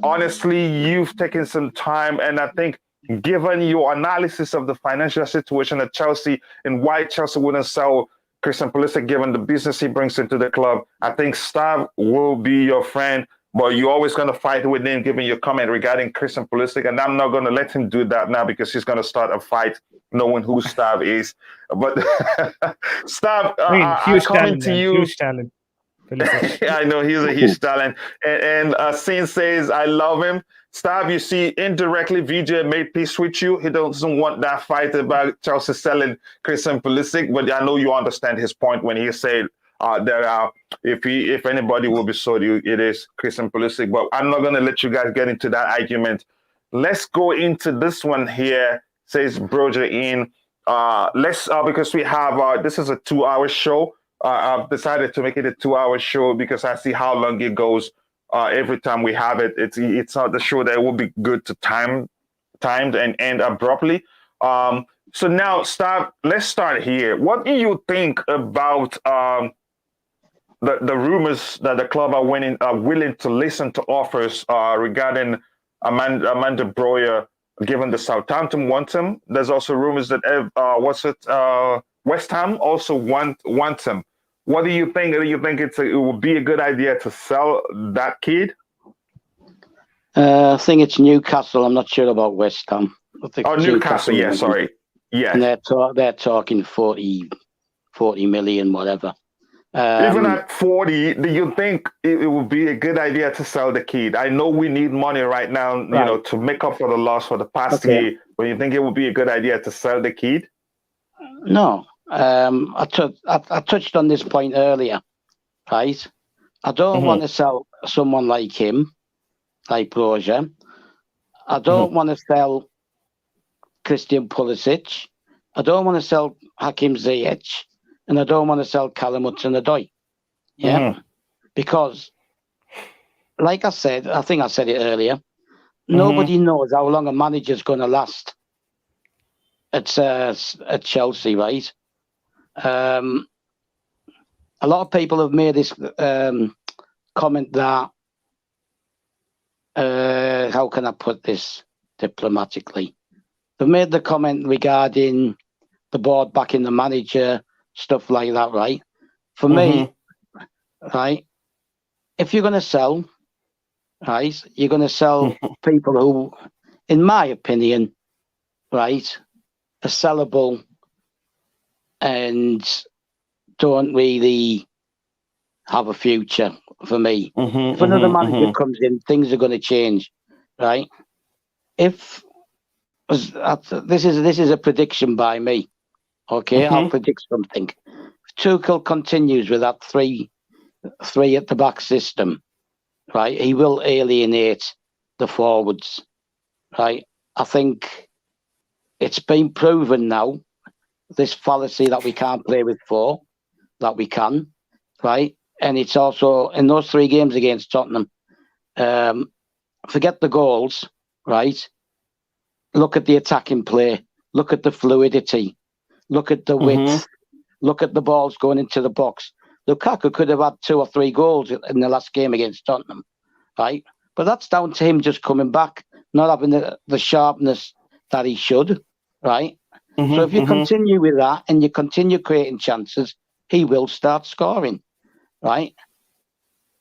Honestly, you've taken some time, and I think given your analysis of the financial situation at Chelsea and why Chelsea wouldn't sell Christian Pulisic, given the business he brings into the club, I think Stav will be your friend. But you're always going to fight with him, given your comment regarding Christian Pulisic. And I'm not going to let him do that now because he's going to start a fight knowing who Stav is. But Stav, huge talent, to you. Huge talent. I know he's a huge talent. And Sin says, I love him. Stav, you see, indirectly, VJ made peace with you. He doesn't want that fight about Chelsea selling Christian Pulisic. But I know you understand his point when he said, if anybody will be sold, it is Christian Pulisic. But I'm not going to let you guys get into that argument. Let's go into this one here, says Broger in. Because we have, this is a 2-hour show. I've decided to make it a 2-hour show because I see how long it goes every time we have it. It's not the show that will be good to timed and end abruptly. So now, let's start here. What do you think about the rumors that the club are willing to listen to offers regarding Amanda Broyer, given the Southampton want him? There's also rumors that West Ham also want him. What do you think? Do you think it would be a good idea to sell that kid? I think it's Newcastle. I'm not sure about West Ham. I think Newcastle. Yeah, sorry. Yeah, and they're talking 40 million, whatever. Even at 40, do you think it would be a good idea to sell the kid? I know we need money right now, right, to make up for the loss for the past year. But you think it would be a good idea to sell the kid? No. I touched on this point earlier, right? I don't want to sell someone like him, like Broja. I don't want to sell Christian Pulisic. I don't want to sell Hakim Ziyech. And I don't want to sell Callum Hudson-Odoi. Yeah? Because, like I said, I think I said it earlier, nobody knows how long a manager's going to last at Chelsea, right? A lot of people have made this comment that, how can I put this diplomatically? They've made the comment regarding the board backing the manager, stuff like that, right? For me, right, if you're going to sell, right, you're going to sell people who, in my opinion, right, are sellable and don't really have a future for me. If another manager comes in, things are going to change, right? If this is a prediction by me, okay, I'll predict something. If Tuchel continues with that three at the back system, right, he will alienate the forwards, right? I think it's been proven now, this fallacy that we can't play with four, that we can, right? And it's also in those 3 games against Tottenham, forget the goals, right? Look at the attacking play, look at the fluidity, look at the width, look at the balls going into the box. Lukaku could have had 2 or 3 goals in the last game against Tottenham, right? But that's down to him just coming back, not having the sharpness that he should, right? So if you continue with that and you continue creating chances, he will start scoring, right?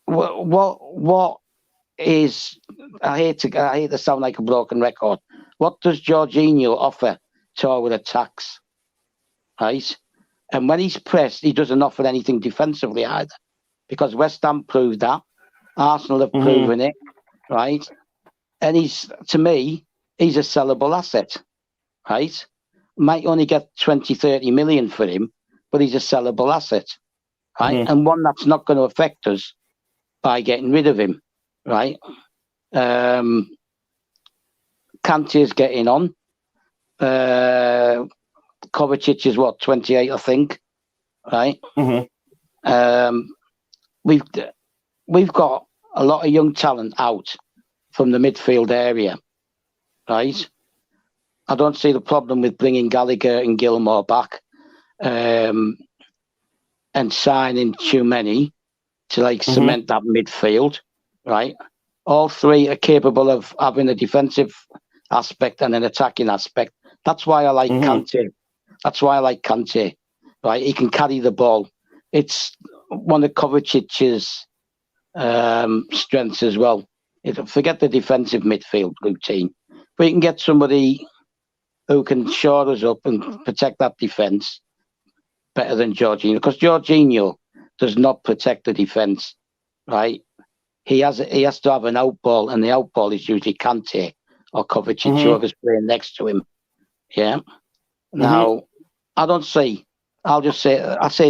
What is? I hate to sound like a broken record. What does Jorginho offer to our attacks, right? And when he's pressed, he doesn't offer anything defensively either, because West Ham proved that, Arsenal have proven it, right? And to me, he's a sellable asset, right? Might only get 20, 30 million for him, but he's a sellable asset, right? And one that's not going to affect us by getting rid of him, right? Kante's getting on. Kovacic is 28, I think, right? We've got a lot of young talent out from the midfield area, right? I don't see the problem with bringing Gallagher and Gilmore back and signing too many to cement that midfield, right? All 3 are capable of having a defensive aspect and an attacking aspect. That's why I like Kante. That's why I like Kante, right? He can carry the ball. It's one of Kovacic's strengths as well. Forget the defensive midfield routine. But you can get somebody who can shore us up and protect that defence better than Jorginho, because Jorginho does not protect the defence, right? He has to have an out ball, and the out ball is usually Kante or Kovacic, whoever's playing next to him. Yeah. Now, I say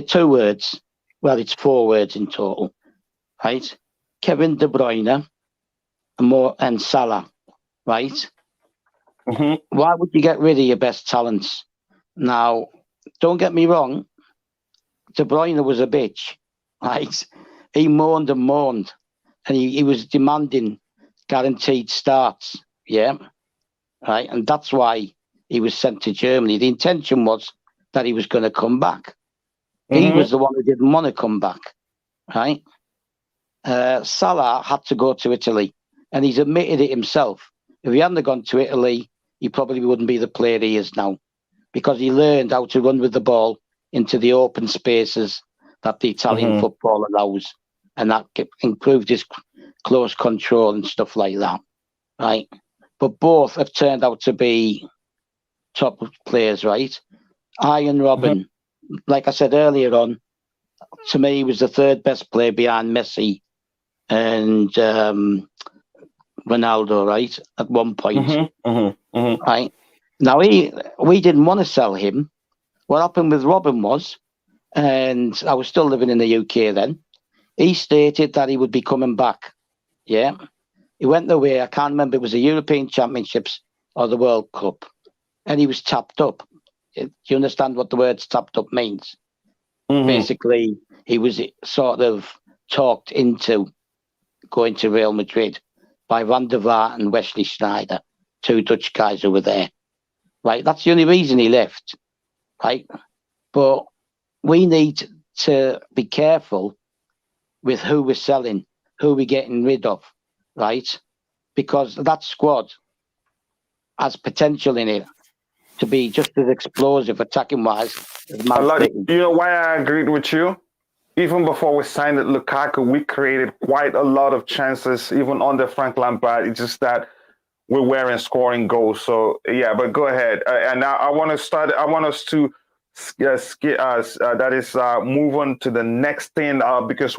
2 words. Well, it's 4 words in total, right? Kevin De Bruyne and Salah, right? Why would you get rid of your best talents? Now, don't get me wrong, De Bruyne was a bitch, right? He moaned and moaned, and he was demanding guaranteed starts, yeah? Right? And that's why he was sent to Germany. The intention was that he was going to come back. He was the one who didn't want to come back, right? Salah had to go to Italy, and he's admitted it himself. If he hadn't gone to Italy, he probably wouldn't be the player he is now, because he learned how to run with the ball into the open spaces that the Italian football allows, and that improved his close control and stuff like that, right? But both have turned out to be top players, right? Ian Robben, like I said earlier on, to me, he was the 3rd best player behind Messi and Ronaldo, right? At one point, right? Now, we didn't want to sell him. What happened with Robin was, and I was still living in the UK then, He stated that he would be coming back. Yeah. He went away. I can't remember. It was the European Championships or the World Cup. And he was tapped up. Do you understand what the word tapped up means? Mm-hmm. Basically, he was sort of talked into going to Real Madrid by Van der Vaart and Wesley Sneijder, 2 Dutch guys who were there. Right, that's the only reason he left. Right, but we need to be careful with who we're selling, who we're getting rid of, right? Because that squad has potential in it to be just as explosive attacking-wise as Man City. You know why I agreed with you? Even before we signed Lukaku, we created quite a lot of chances, even under Frank Lampard. It's just that we weren't scoring goals. So yeah, but go ahead. And now I want us to move on to the next thing because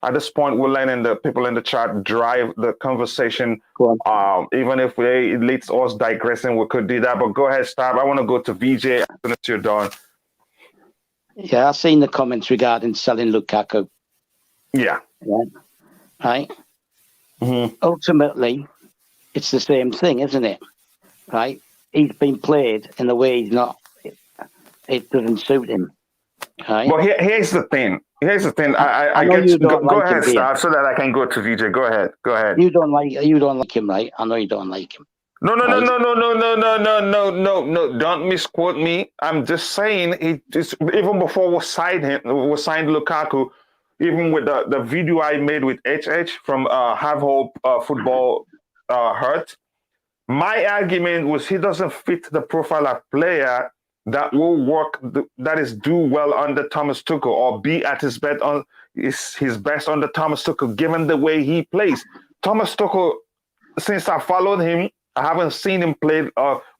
at this point we're letting the people in the chat drive the conversation. Even if it leads us digressing, we could do that. But go ahead, Stab. I want to go to VJ as soon as you're done. Yeah, I've seen the comments regarding selling Lukaku. Yeah. Right. Mm-hmm. Ultimately, it's the same thing, isn't it? Right? He's been played in a way it doesn't suit him. Right? Well, here's the thing. I know get you don't go like ahead, him, Stab, so that I can go to VJ. Go ahead. You don't like him, right? I know you don't like him. No. Don't misquote me. I'm just saying even before we signed Lukaku, even with the video I made with HH from Have Hope Football Hurt, my argument was he doesn't fit the profile of player that will work, that is do well under Thomas Tuchel or be at his best under Thomas Tuchel, given the way he plays. Thomas Tuchel, since I followed him, I haven't seen him play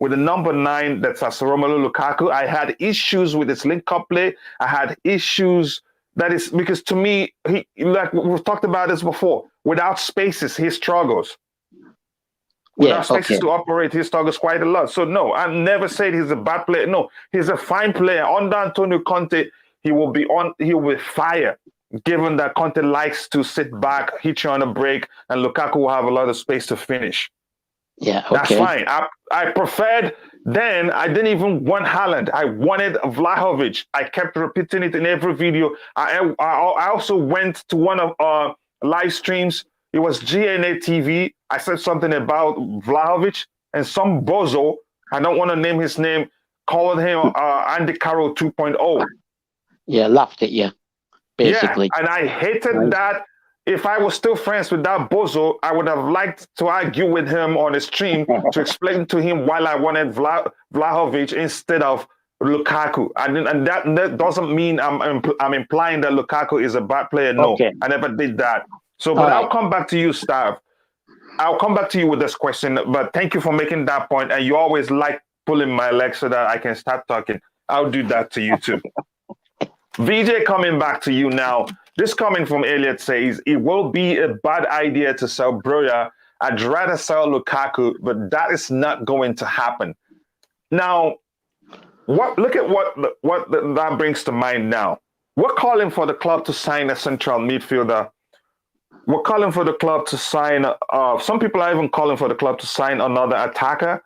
with the number 9 that's Romelu Lukaku. I had issues with his link-up play. I had issues. That is because to me, like we've talked about this before, without spaces, he struggles. Without spaces to operate, he struggles quite a lot. So no, I never said he's a bad player. No, he's a fine player. Under Antonio Conte, he will be fire. Given that Conte likes to sit back, hit you on a break, and Lukaku will have a lot of space to finish. Yeah, that's fine. I preferred then. I didn't even want Haaland. I wanted Vlahovic. I kept repeating it in every video. I also went to one of our live streams. It was GNA TV. I said something about Vlahovic, and some bozo, I don't want to name his name, called him Andy Carroll 2.0. Yeah, laughed at you, basically. Yeah, and I hated that. If I was still friends with that bozo, I would have liked to argue with him on the stream to explain to him why I wanted Vlahovic instead of Lukaku. And that doesn't mean I'm implying that Lukaku is a bad player. No, I never did that. So, but I'll come back to you, Stav. I'll come back to you with this question, but thank you for making that point. And you always like pulling my leg so that I can start talking. I'll do that to you too. VJ, coming back to you now. This coming from Elliot says, it will be a bad idea to sell Broja. I'd rather sell Lukaku, but that is not going to happen. Now, look at what that brings to mind now. We're calling for the club to sign a central midfielder. We're calling for the club to sign, some people are even calling for the club to sign another attacker.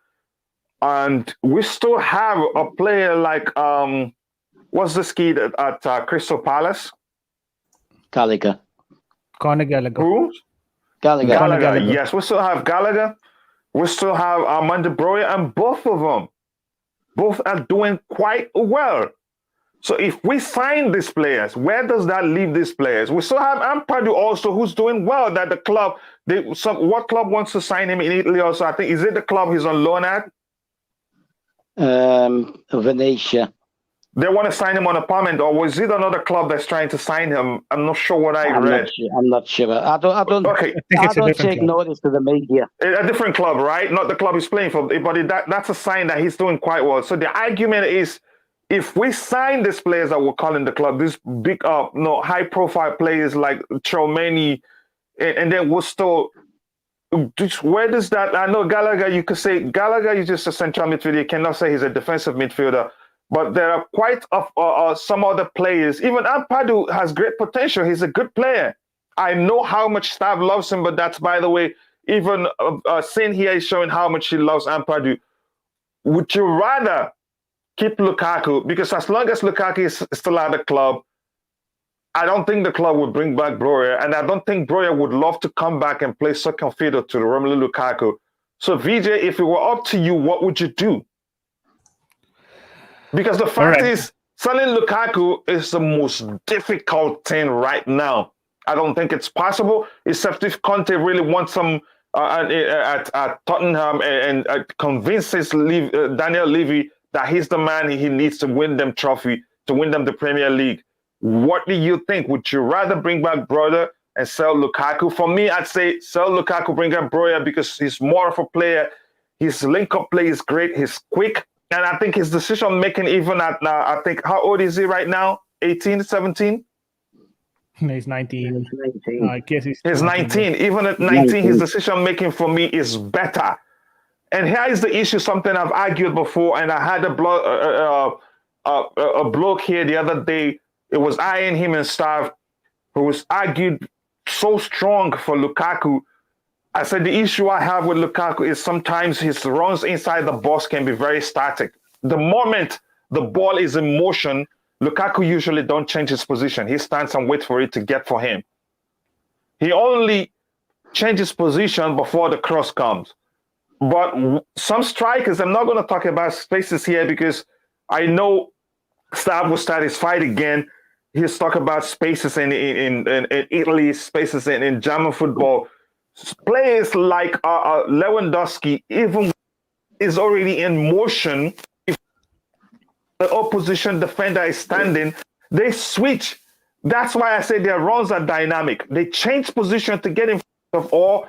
And we still have a player like, what's this kid at Crystal Palace? Gallagher. Conor Gallagher. Who? Gallagher. Yes, we still have Gallagher. We still have Armando Broja, and both of them, are doing quite well. So if we sign these players, where does that leave these players? We still have Ampadu also, who's doing well. That the club, what club wants to sign him in Italy also? I think, is it the club he's on loan at? Venezia. They want to sign him on a permanent, or was it another club that's trying to sign him? I'm not sure what I read. I'm not sure. I don't take notice to the media. A different club, right? Not the club he's playing for, but that's a sign that he's doing quite well. So the argument is, if we sign these players that we're calling the club, these big, high-profile players like Chomeni, and then we'll still, where does that? I know Gallagher. You could say Gallagher is just a central midfielder. You cannot say he's a defensive midfielder. But there are quite some other players. Even Ampadu has great potential. He's a good player. I know how much staff loves him, but that's, by the way, even Sin here is showing how much he loves Ampadu. Would you rather keep Lukaku? Because as long as Lukaku is still at the club, I don't think the club would bring back Broja, and I don't think Broja would love to come back and play second fiddle to Romelu Lukaku. So, VJ, if it were up to you, what would you do? Because the fact is, selling Lukaku is the most difficult thing right now. I don't think it's possible, except if Conte really wants some at Tottenham and convinces Daniel Levy that he's the man he needs to win them trophy, to win them the Premier League. What do you think? Would you rather bring back Broja and sell Lukaku? For me, I'd say sell Lukaku, bring back Broja, because he's more of a player. His link-up play is great. He's quick. And I think his decision-making, even at, I think, how old is he right now? 18, 17? He's 19. I guess he's 19. Even at 19, his decision-making for me is better. And here is the issue, something I've argued before, and I had a bloke here the other day. It was eyeing him and staff, who was argued so strong for Lukaku. I said the issue I have with Lukaku is sometimes his runs inside the box can be very static. The moment the ball is in motion, Lukaku usually don't change his position. He stands and waits for it to get for him. He only changes position before the cross comes. But some strikers, I'm not going to talk about spaces here because I know Stav will start his fight again. He's talking about spaces in Italy, spaces in German football. Players like Lewandowski, even is already in motion. If the opposition defender is standing, they switch. That's why I say their runs are dynamic. They change position to get in front of or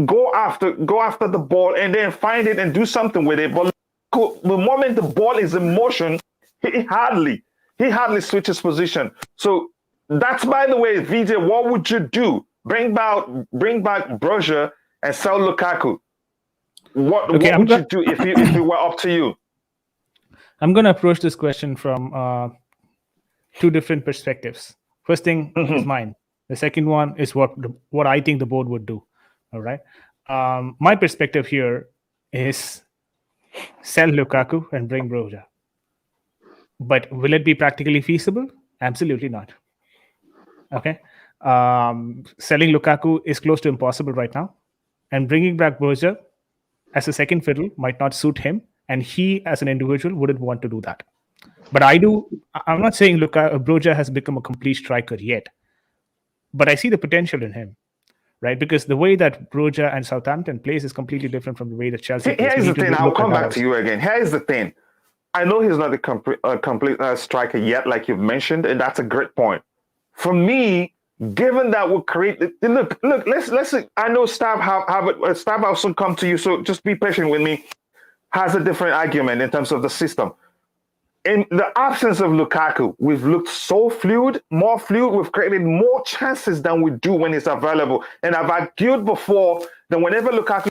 go after the ball and then find it and do something with it. But the moment the ball is in motion, he hardly switches position. So that's, by the way, VJ, what would you do? Bring back Broja and sell Lukaku. What would you do if it were up to you? I'm going to approach this question from two different perspectives. First thing is mine. The second one is what I think the board would do. All right. My perspective here is sell Lukaku and bring Broja. But will it be practically feasible? Absolutely not. Okay. Selling Lukaku is close to impossible right now. And bringing back Broja as a second fiddle might not suit him. And he, as an individual, wouldn't want to do that. But I'm not saying Broja has become a complete striker yet. But I see the potential in him. Right? Because the way that Broja and Southampton plays is completely different from the way that Chelsea plays. Here's the thing. I'll come back to you again. Here's the thing. I know he's not a complete striker yet, like you've mentioned, and that's a great point. For me, given that will create look. Let's. I know Stav Stav will soon come to you, so just be patient with me. Has a different argument in terms of the system. In the absence of Lukaku, we've looked so fluid, more fluid. We've created more chances than we do when he's available. And I've argued before that whenever Lukaku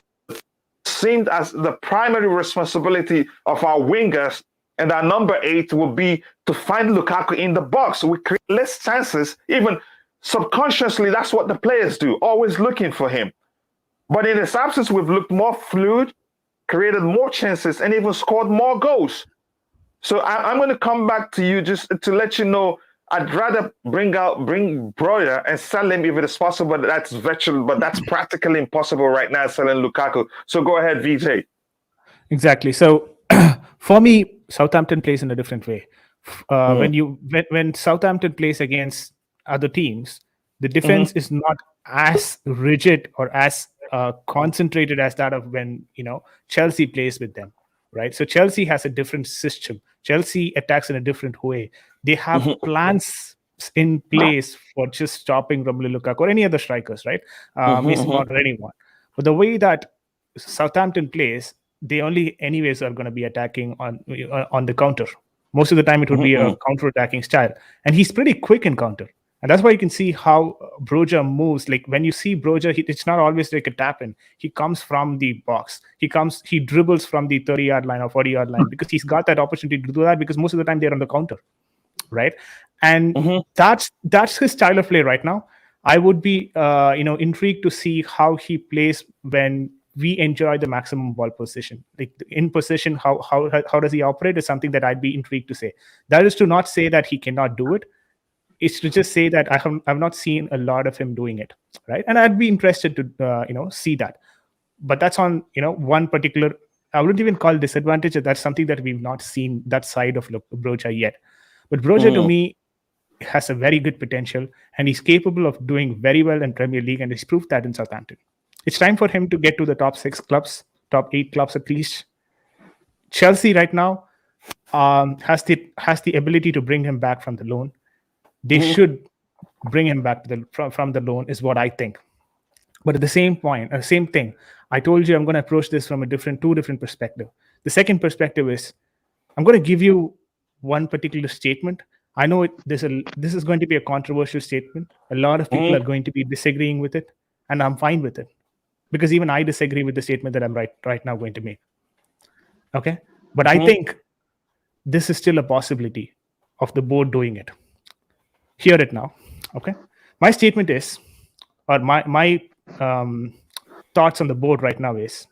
seemed as the primary responsibility of our wingers, and our number 8 will be to find Lukaku in the box. We create less chances, even subconsciously. That's what the players do, always looking for him. But in his absence, we've looked more fluid, created more chances, and even scored more goals. So I'm going to come back to you just to let you know, I'd rather bring Broja and sell him if it is possible. That's virtual, but that's practically impossible right now, selling Lukaku. So go ahead, VJ. Exactly. So for me, Southampton plays in a different way. When Southampton plays against other teams, the defense is not as rigid or as concentrated as that of when Chelsea plays with them, right? So Chelsea has a different system. Chelsea attacks in a different way. They have plans in place for just stopping Romelu Lukaku or any other strikers, right? Mason Mount or anyone. But the way that Southampton plays, they only anyways are going to be attacking on the counter. Most of the time it would be a counter-attacking style. And he's pretty quick in counter. And that's why you can see how Broja moves. Like when you see Broja, it's not always like a tap in. He comes from the box. He dribbles from the 30-yard line or 40-yard line because he's got that opportunity to do that because most of the time they're on the counter, right? And that's his style of play right now. I would be intrigued to see how he plays when we enjoy the maximum ball position. Like in position, how does he operate is something that I'd be intrigued to say. That is to not say that he cannot do it. It's to just say that I've not seen a lot of him doing it, right? And I'd be interested to see that. But that's on one particular. I wouldn't even call disadvantage. That's something that we've not seen that side of Broja yet. But Broja to me has a very good potential, and he's capable of doing very well in Premier League, and he's proved that in Southampton. It's time for him to get to the top 6 clubs, top 8 clubs at least. Chelsea right now has the ability to bring him back from the loan. They should bring him back from the loan, is what I think. But at the same thing, I told you I'm going to approach this from two different perspectives. The second perspective is I'm going to give you one particular statement. I know this is going to be a controversial statement. A lot of people are going to be disagreeing with it, and I'm fine with it. Because even I disagree with the statement that I'm right now going to make. Okay? But I think this is still a possibility of the board doing it. Hear it now. Okay? My statement is, or my thoughts on the board right now is,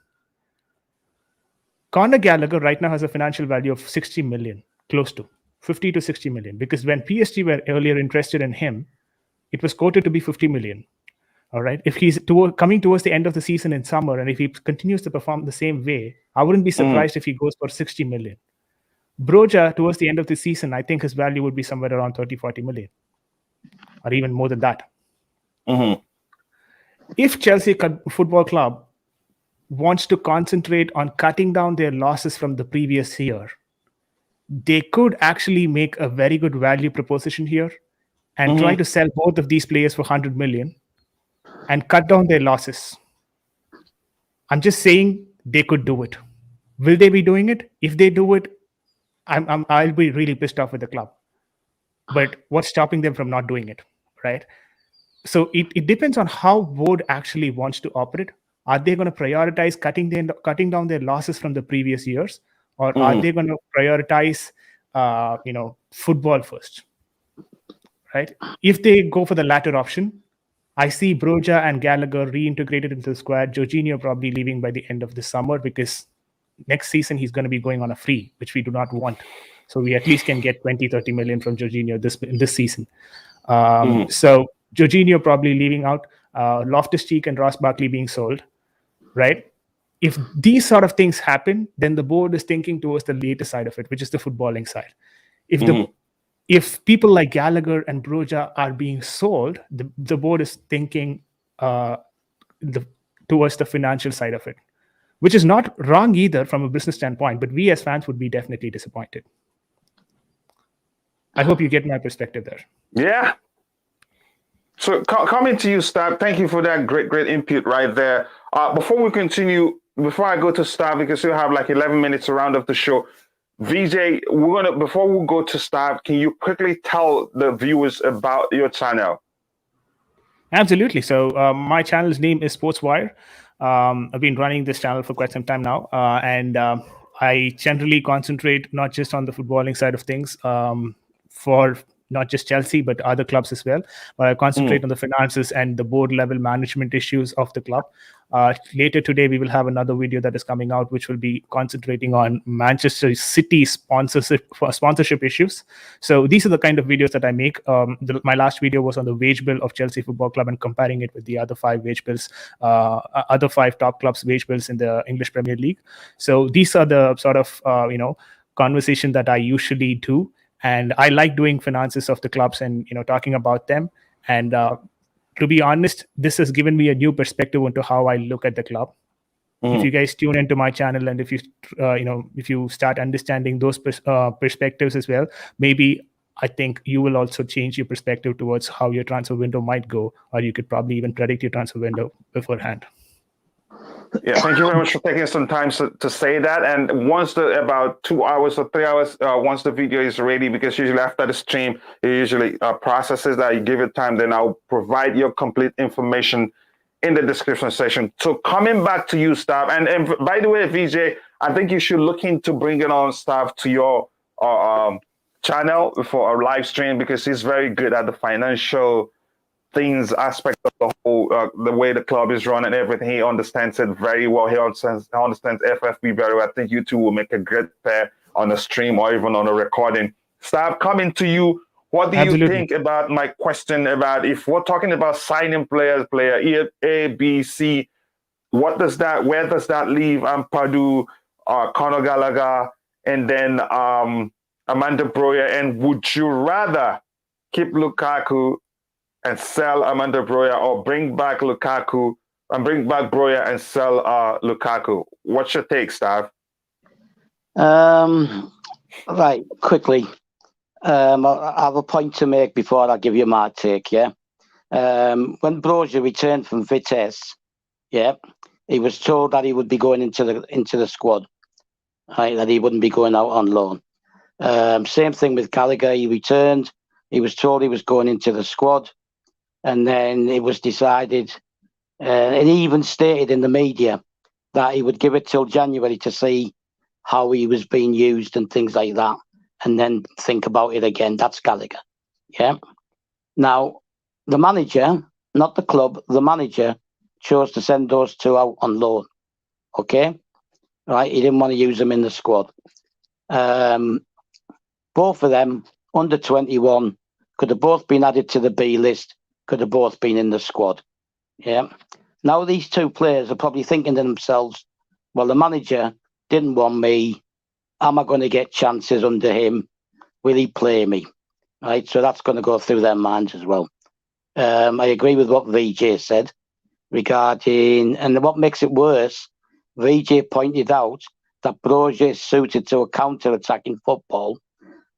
Conor Gallagher right now has a financial value of 60 million, close to 50 to 60 million. Because when PSG were earlier interested in him, it was quoted to be 50 million. All right. If he's coming towards the end of the season in summer, and if he continues to perform the same way, I wouldn't be surprised if he goes for 60 million. Broja, towards the end of the season, I think his value would be somewhere around 30, 40 million, or even more than that. If Chelsea Football Club wants to concentrate on cutting down their losses from the previous year, they could actually make a very good value proposition here and try to sell both of these players for 100 million. And cut down their losses. I'm just saying they could do it. Will they be doing it? If they do it, I'll be really pissed off with the club. But what's stopping them from not doing it, right? So it depends on how board actually wants to operate. Are they going to prioritize cutting down their losses from the previous years, or are they going to prioritize football first, right? If they go for the latter option, I see Broja and Gallagher reintegrated into the squad. Jorginho probably leaving by the end of the summer because next season he's going to be going on a free, which we do not want. So we at least can get 20, 30 million from Jorginho this season. So Jorginho probably leaving out, Loftus-Cheek and Ross Barkley being sold, right? If these sort of things happen, then the board is thinking towards the later side of it, which is the footballing side. If people like Gallagher and Broja are being sold, the board is thinking towards the financial side of it, which is not wrong either from a business standpoint, but we as fans would be definitely disappointed. I hope you get my perspective there. Yeah. So coming to you, Stav, thank you for that great input right there. Before we continue, before I go to Stav, we can still have like 11 minutes to round up the show. VJ, before we go to Stav, can you quickly tell the viewers about your channel? Absolutely. So my channel's name is Sportswire. I've been running this channel for quite some time now, and I generally concentrate not just on the footballing side of things for not just Chelsea, but other clubs as well. But I concentrate on the finances and the board level management issues of the club. Later today, we will have another video that is coming out, which will be concentrating on Manchester City sponsorship issues. So these are the kind of videos that I make. My last video was on the wage bill of Chelsea Football Club and comparing it with the other 5 wage bills, other 5 top clubs' wage bills in the English Premier League. So these are the sort of conversation that I usually do. And I like doing finances of the clubs and talking about them. And to be honest, this has given me a new perspective into how I look at the club. If you guys tune into my channel and if you start understanding those perspectives as well, maybe I think you will also change your perspective towards how your transfer window might go, or you could probably even predict your transfer window beforehand. Yeah, thank you very much for taking some time to say that. And once about 2 hours or 3 hours, once the video is ready, because usually after the stream, it usually processes that. You give it time, then I'll provide your complete information in the description section. So coming back to you, Staff, and by the way, VJ, I think you should look into bringing on Staff to your channel for a live stream, because he's very good at the financial things aspect of the whole the way the club is run and everything. He understands it very well. He understands FFP very well. I think you two will make a great pair on a stream or even on a recording. Staff, coming to you, what do you think about my question about if we're talking about signing player A, B, C, where does that leave Ampadu, Conor Gallagher, and then Amanda Broya? And would you rather keep Lukaku and sell Amanda Broya, or bring back Lukaku and bring back Broya and sell Lukaku? What's your take, Stav? Right, quickly. I have a point to make before I give you my take, yeah? When Broja returned from Vitesse, yeah, he was told that he would be going into the squad, right, that he wouldn't be going out on loan. Same thing with Gallagher. He returned. He was told he was going into the squad. And then it was decided, and he even stated in the media that he would give it till January to see how he was being used and things like that, and then think about it again. That's Gallagher. Yeah. Now, the manager, not the club, the manager chose to send those two out on loan. Okay? Right? He didn't want to use them in the squad. Both of them, under 21, could have both been added to the B list, could have both been in the squad. Yeah. Now these two players are probably thinking to themselves, well, the manager didn't want me. Am I going to get chances under him? Will he play me? Right. So that's going to go through their minds as well. I agree with what VJ said regarding, and what makes it worse, VJ pointed out that Broja is suited to a counter-attacking football,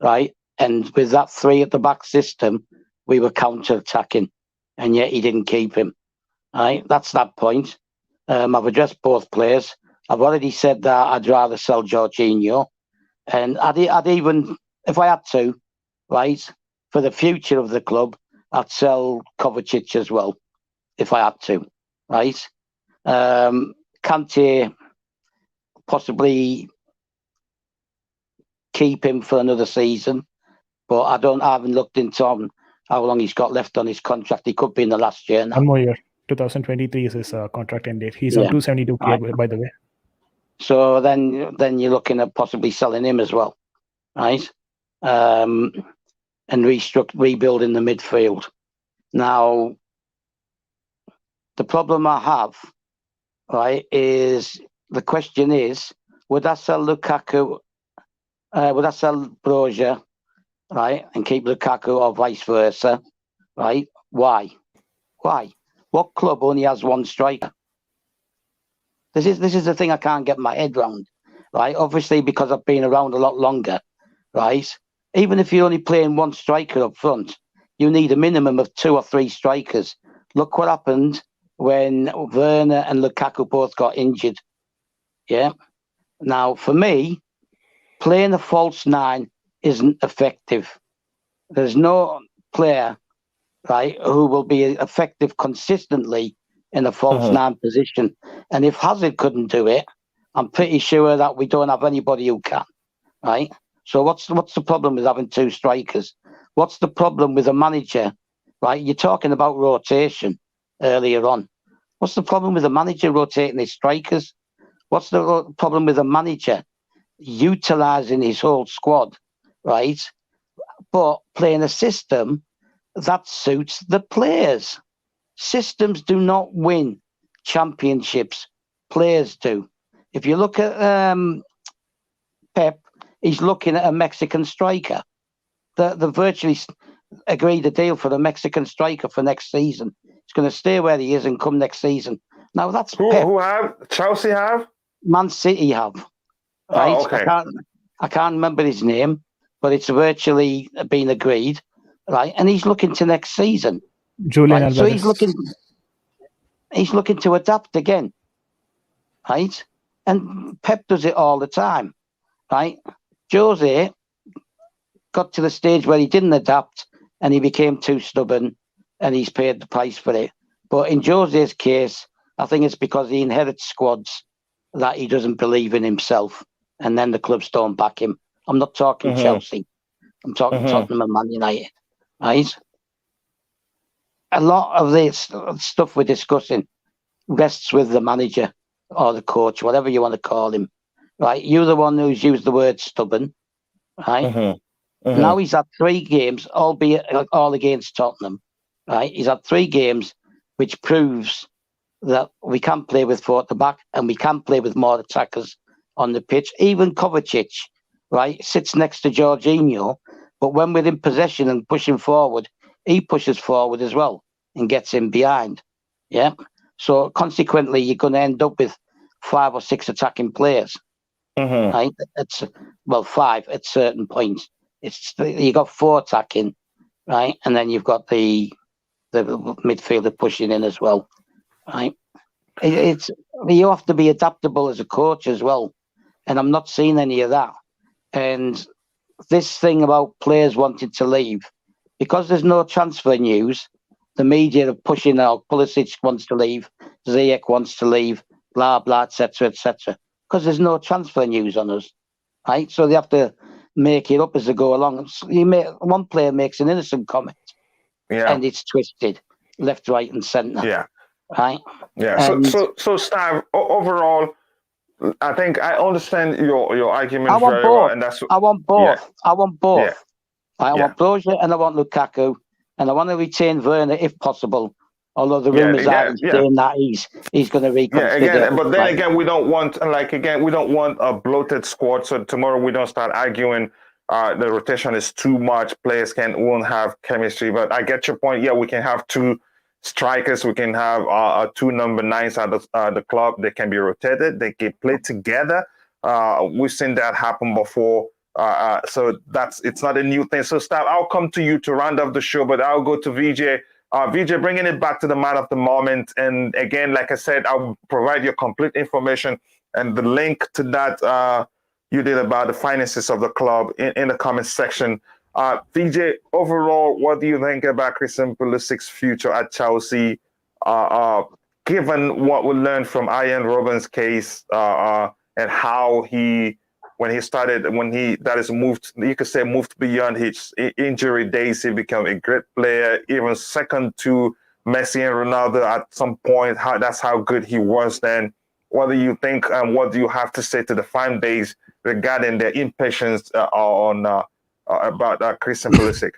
right? And with that three at the back system, we were counter-attacking, and yet he didn't keep him. Right, that's that point. I've addressed both players. I've already said that I'd rather sell Jorginho, and I'd even, if I had to, right, for the future of the club, I'd sell Kovacic as well, if I had to, right. Kante, possibly keep him for another season, but I haven't looked into how long he's got left on his contract. He could be in the last year now. 1 more year. 2023 is his contract end date. He's on 272k, by the way. So then you're looking at possibly selling him as well, right? And rebuilding the midfield. Now, the problem I have, right, is the question is, would I sell Lukaku? Would I sell Broja, right, and keep Lukaku, or vice versa, right? Why? What club only has one striker? This is the thing I can't get my head around, right? Obviously, because I've been around a lot longer, right? Even if you're only playing one striker up front, you need a minimum of 2 or 3 strikers. Look what happened when Werner and Lukaku both got injured. Yeah. Now, for me, playing a false 9 isn't effective. There's no player, right, who will be effective consistently in a false 9 position. And if Hazard couldn't do it, I'm pretty sure that we don't have anybody who can, right? So what's the problem with having 2 strikers? What's the problem with a manager, right? You're talking about rotation earlier on. What's the problem with a manager rotating his strikers? What's the problem with a manager utilising his whole squad, right? But playing a system that suits the players. Systems do not win championships. Players do. If you look at Pep, he's looking at a Mexican striker. They virtually agreed a deal for the Mexican striker for next season. He's going to stay where he is and come next season. Now that's who Pep. Who have? Chelsea have? Man City have. Right? Oh, okay. I can't remember his name, but it's virtually been agreed. Right? And he's looking to next season. Julian right? So he's looking to adapt again. right? And Pep does it all the time, right? Jose got to the stage where he didn't adapt and he became too stubborn, and he's paid the price for it. But in Jose's case, I think it's because he inherits squads that he doesn't believe in himself, and then the clubs don't back him. I'm not talking Chelsea. I'm talking Tottenham and Man United, right? A lot of this stuff we're discussing rests with the manager or the coach, whatever you want to call him, right? You're the one who's used the word stubborn, right? Now he's had 3 games, albeit all against Tottenham, right? He's had 3 games, which proves that we can play with 4 at the back and we can play with more attackers on the pitch. Even Kovacic, right, sits next to Jorginho, but when we're in possession and pushing forward, he pushes forward as well and gets in behind. Yeah. So consequently, you're going to end up with 5 or 6 attacking players. Right? It's 5 at certain points. You got 4 attacking, right, and then you've got the midfielder pushing in as well, right? It's you have to be adaptable as a coach as well, and I'm not seeing any of that. And this thing about players wanting to leave, because there's no transfer news, the media are pushing out. Pulisic wants to leave, Ziyech wants to leave, blah blah, etc., etc. Because there's no transfer news on us, right? So they have to make it up as they go along. One player makes an innocent comment, and it's twisted left, right, and centre. Yeah, right. Yeah. So Stav, overall, I think I understand your argument very well, and that's I want both. Yeah. I want both. Yeah. I want Brozier and I want Lukaku, and I want to retain Werner if possible. Although the rumours are saying that he's going to reconsider. Yeah, again, but then again, we don't want a bloated squad. So tomorrow we don't start arguing. The rotation is too much. Players won't have chemistry. But I get your point. Yeah, we can have 2 strikers. We can have 2 number 9s at the club. They can be rotated. They can play together. We've seen that happen before. So it's not a new thing. So Stav, I'll come to you to round up the show, but I'll go to VJ. VJ, bringing it back to the man of the moment. And again, like I said, I'll provide you complete information and the link to that you did about the finances of the club in the comment section. VJ, overall, what do you think about Christian Pulisic's future at Chelsea, given what we learned from Arjen Robben's case and how moved beyond his injury days, he became a great player, even second to Messi and Ronaldo at some point. That's how good he was then. What do you think, and what do you have to say to the fan base regarding their impatience about Christian Pulisic?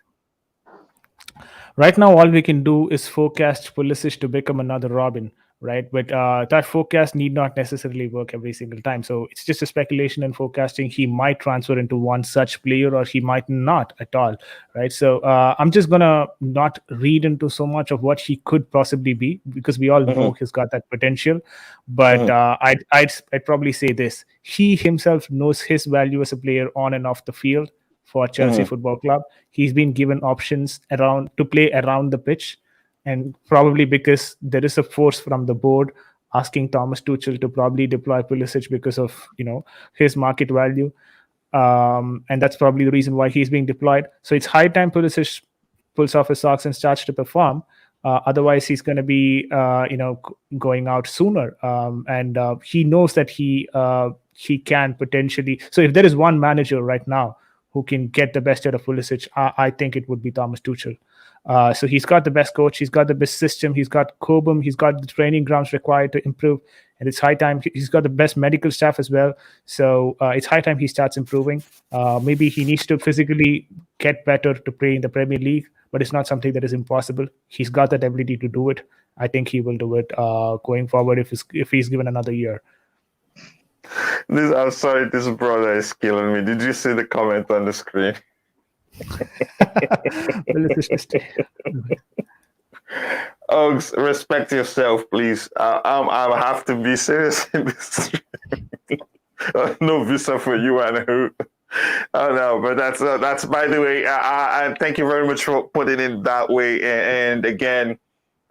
Right now, all we can do is forecast Pulisic to become another Robin, right? But that forecast need not necessarily work every single time. So it's just a speculation and forecasting. He might transfer into one such player, or he might not at all, right? So I'm just gonna not read into so much of what he could possibly be, because we all know he's got that potential. But I'd probably say this: he himself knows his value as a player on and off the field for Chelsea Football Club. He's been given options to play around the pitch, and probably because there is a force from the board asking Thomas Tuchel to probably deploy Pulisic because of his market value, and that's probably the reason why he's being deployed. So it's high time Pulisic pulls off his socks and starts to perform. Otherwise, he's going to be going out sooner, and he knows that he can potentially. So if there is one manager right now who can get the best out of Pulisic, I think it would be Thomas Tuchel. So he's got the best coach, he's got the best system, he's got Cobham, he's got the training grounds required to improve, and it's high time. He's got the best medical staff as well. So it's high time he starts improving. Maybe he needs to physically get better to play in the Premier League, but it's not something that is impossible. He's got that ability to do it. I think he will do it going forward if he's given another year. I'm sorry, this brother is killing me. Did you see the comment on the screen? Oaks, respect yourself, please. I have to be serious in this. No visa for you and who. Oh no, but that's by the way. And thank you very much for putting it that way. And again,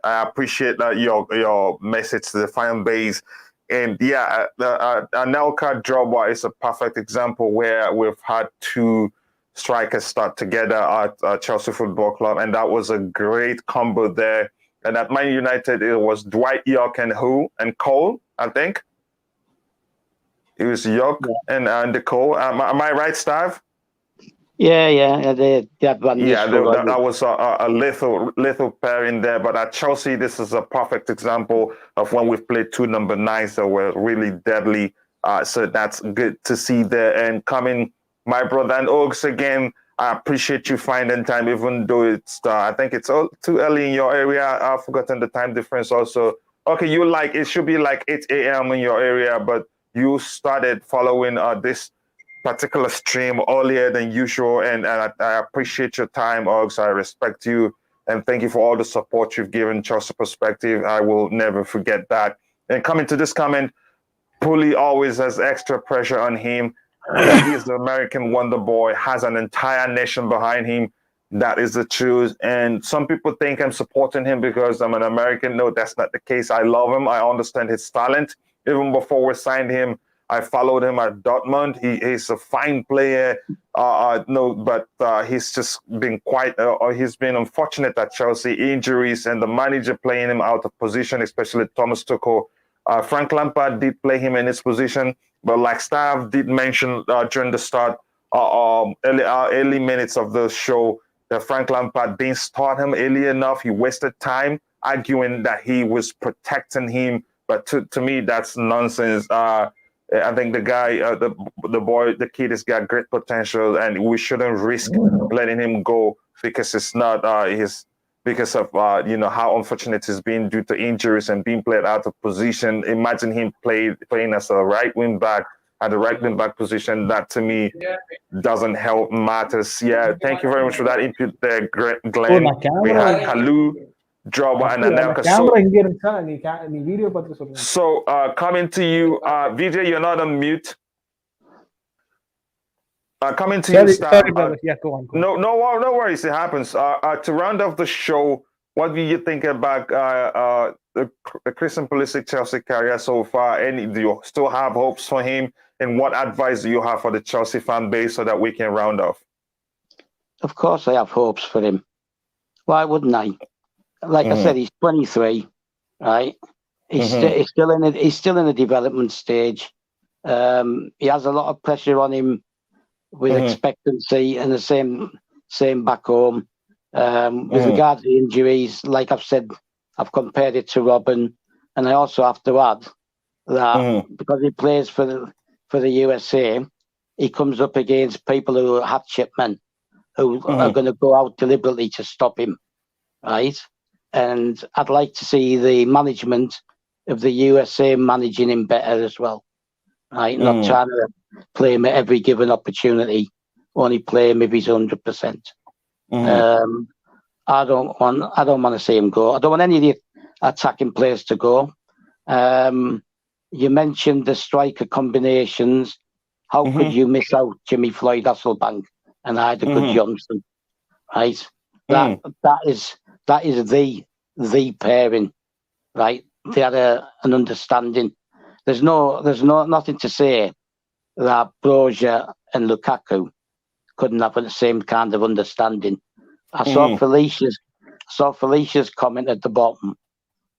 I appreciate your message to the fan base. And yeah, Anelka Drogba is a perfect example where we've had two strikers start together at Chelsea Football Club, and that was a great combo there. And at Man United, it was Dwight York and Cole, I think. It was York and Cole. Am I right, Stav? Yeah. They had one. Yeah, that was a lethal pairing there. But at Chelsea, this is a perfect example of when we've played two number 9s that were really deadly. So that's good to see there. And coming, my brother and Oaks again, I appreciate you finding time, even though it's I think it's too early in your area. I've forgotten the time difference also. Okay, it should be like 8 a.m. in your area, but you started following this particular stream earlier than usual, and I appreciate your time, Oaks. I respect you, and thank you for all the support you've given Chelsea Perspective. I will never forget that. And coming to this comment, Puli always has extra pressure on him. He's the American wonder boy, has an entire nation behind him. That is the truth. And some people think I'm supporting him because I'm an American. No, that's not the case. I love him. I understand his talent. Even before we signed him, I followed him at Dortmund. He's a fine player. But he's just been he's been unfortunate at Chelsea. Injuries and the manager playing him out of position, especially Thomas Tuchel. Frank Lampard did play him in his position, but like Stav did mention during the start, early minutes of the show, that Frank Lampard didn't start him early enough. He wasted time arguing that he was protecting him, but to me, that's nonsense. I think the guy, the kid has got great potential, and we shouldn't risk letting him go because it's not because of how unfortunate he's been due to injuries and being played out of position. Imagine him playing as a right wing back at the right wing back position. That to me doesn't help matters. Yeah, thank you very much for that input there, Glenn. We had Kalu, Drogba, and Anelka. So coming to you, Vijay, you're not on mute. Coming to you, Stan. Yeah, go on. No worries. It happens. To round off the show, what do you think about the Christian Pulisic Chelsea career so far? And do you still have hopes for him? And what advice do you have for the Chelsea fan base so that we can round off? Of course, I have hopes for him. Why wouldn't I? Like I said, he's 23, right? He's still in a development stage. He has a lot of pressure on him with expectancy, and the same back home. With regard to injuries, like I've said, I've compared it to Robin, and I also have to add that because he plays for the USA, he comes up against people who are hat-ship men who are going to go out deliberately to stop him, right? And I'd like to see the management of the USA managing him better as well, right? Not trying to play him at every given opportunity, only play him if he's 100%. I don't want to see him go. I don't want any of the attacking players to go. You mentioned the striker combinations. How could you miss out Jimmy Floyd Hasselbank and Ida Good Johnson? Right? That is the pairing, right? They had an understanding. There's nothing to say that Broja and Lukaku couldn't have the same kind of understanding. I saw Felicia's comment at the bottom,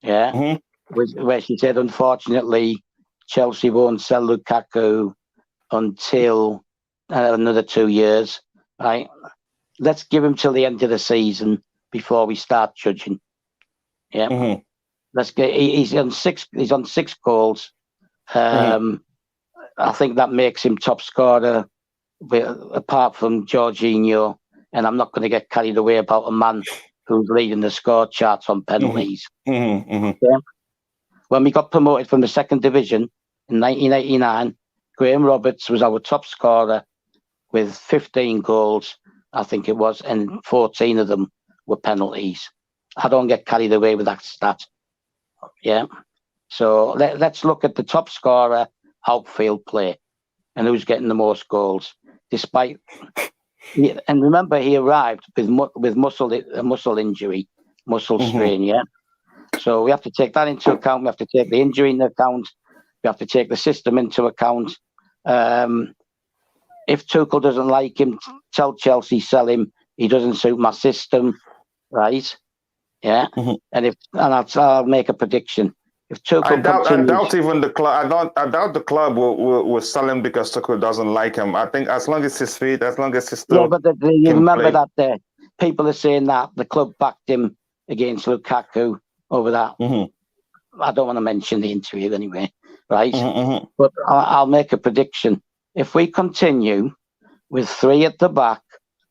where she said, unfortunately, Chelsea won't sell Lukaku until another 2 years. Right? Let's give him till the end of the season before we start judging. Yeah, let's get. He's on 6 goals. I think that makes him top scorer, apart from Jorginho. And I'm not going to get carried away about a man who's leading the score charts on penalties. Yeah? When we got promoted from the second division in 1989, Graham Roberts was our top scorer with 15 goals, I think it was, and 14 of them were penalties. I don't get carried away with that stat. Yeah. So let's look at the top scorer outfield play and who's getting the most goals. And remember, he arrived with muscle injury, muscle strain. Yeah. So we have to take that into account. We have to take the injury into account. We have to take the system into account. If Tuchel doesn't like him, tell Chelsea, sell him. He doesn't suit my system, right? Yeah. And I'll make a prediction. If Tuchel I doubt even the club. I doubt the club will sell him because Tuchel doesn't like him. I think as long as he's fit, as long as he's still. Yeah, but you remember that people are saying that the club backed him against Lukaku over that. I don't want to mention the interview anyway, right? But I'll make a prediction. If we continue with 3 at the back,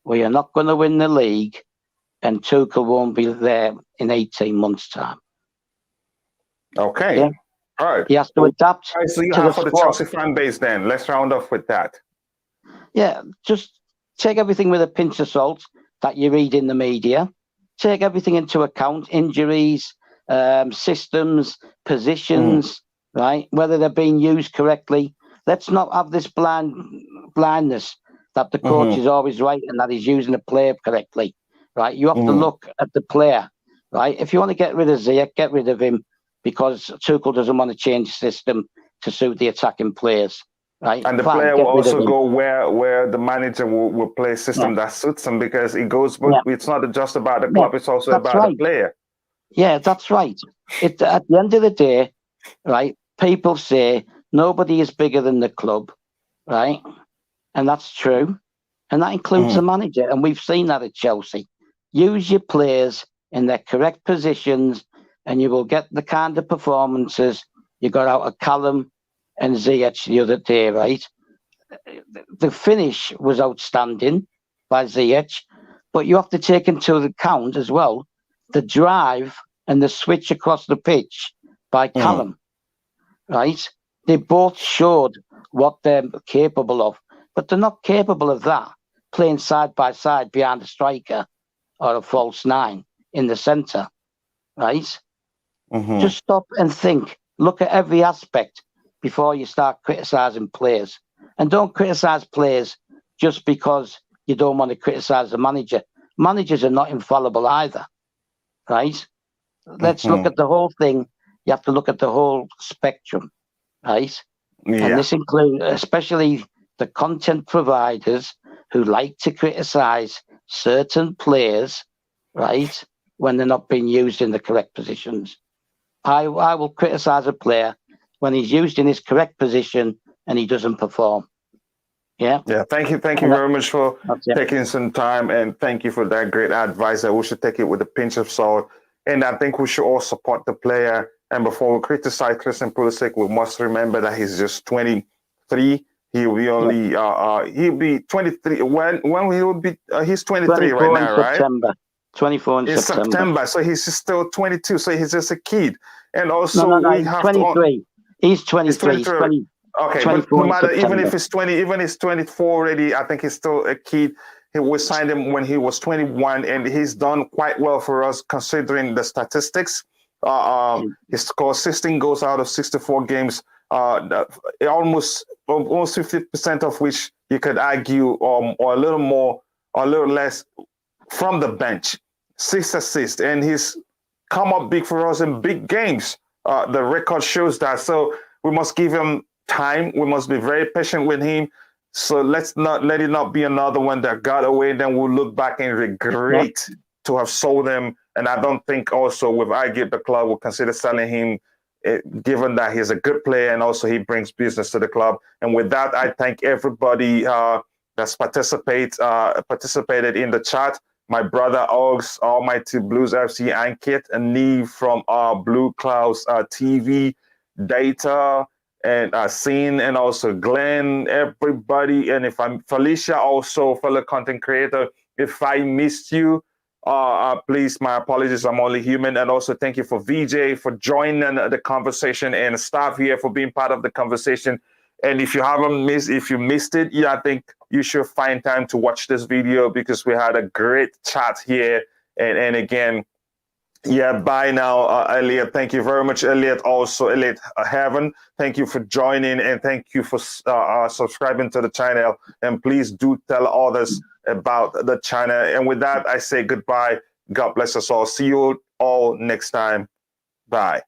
we are not going to win the league, and Tuchel won't be there in 18 months' time. Okay. Yeah? All right. He has to adapt. So you have for the Chelsea fan base then. Let's round off with that. Yeah, just take everything with a pinch of salt that you read in the media. Take everything into account, injuries, systems, positions, right? Whether they're being used correctly. Let's not have this blindness that the coach is always right and that he's using the player correctly, right? You have to look at the player, right? If you want to get rid of Ziyech, get rid of him because Tuchel doesn't want to change the system to suit the attacking players, right? And the player will also go where the manager will play a system that suits him because it goes. It's not just about the club; it's also about the player. Yeah, that's right. At the end of the day, right? People say nobody is bigger than the club, right? And that's true. And that includes the manager. And we've seen that at Chelsea. Use your players in their correct positions and you will get the kind of performances you got out of Callum and Ziyech the other day, right? The finish was outstanding by Ziyech, but you have to take into account as well the drive and the switch across the pitch by Callum, right? They both showed what they're capable of, but they're not capable of that playing side by side behind a striker or a false 9 in the centre, right? Just stop and think. Look at every aspect before you start criticising players. And don't criticise players just because you don't want to criticise the manager. Managers are not infallible either, right? Let's look at the whole thing. You have to look at the whole spectrum, right? Yeah. And this includes especially the content providers who like to criticise certain players, right, when they're not being used in the correct positions. I will criticise a player when he's used in his correct position and he doesn't perform. Yeah. Yeah. Thank you very much for taking some time, and thank you for that great advice. We should take it with a pinch of salt, and I think we should all support the player. And before we criticize Christian Pulisic, we must remember that he's just 23. He'll be only he'll be 23 when he will be. He's 23 right now, right? September. 24 in September. So he's still 22. So he's just a kid. And also we have 23. He's 23. He's 20, okay, but no matter, even if he's 20, even if he's 24 already, I think he's still a kid. We signed him when he was 21, and he's done quite well for us considering the statistics. He scored 16 goals out of 64 games, almost 50% of which you could argue, or a little more, or a little less, from the bench. 6 assists, and he's come up big for us in big games. The record shows that. So we must give him time. We must be very patient with him. So let's not let it not be another one that got away. Then we'll look back and regret to have sold him. And I don't think also with argued the club will consider selling him, given that he's a good player and also he brings business to the club. And with that, I thank everybody that's participated in the chat. My brother Ogs, Almighty Blues FC, Ankit, and Neve from Blue Clouds TV, Data, and Scene, and also Glenn, everybody. And if I'm Felicia, also fellow content creator, if I missed you, please, my apologies. I'm only human. And also thank you for VJ for joining the conversation, and staff here for being part of the conversation. And if you missed it, I think you should find time to watch this video because we had a great chat here. And again, bye now, Elliot. Thank you very much, Elliot. Also, Elliot Heaven, thank you for joining, and thank you for subscribing to the channel. And please do tell others about the channel. And with that, I say goodbye. God bless us all. See you all next time. Bye.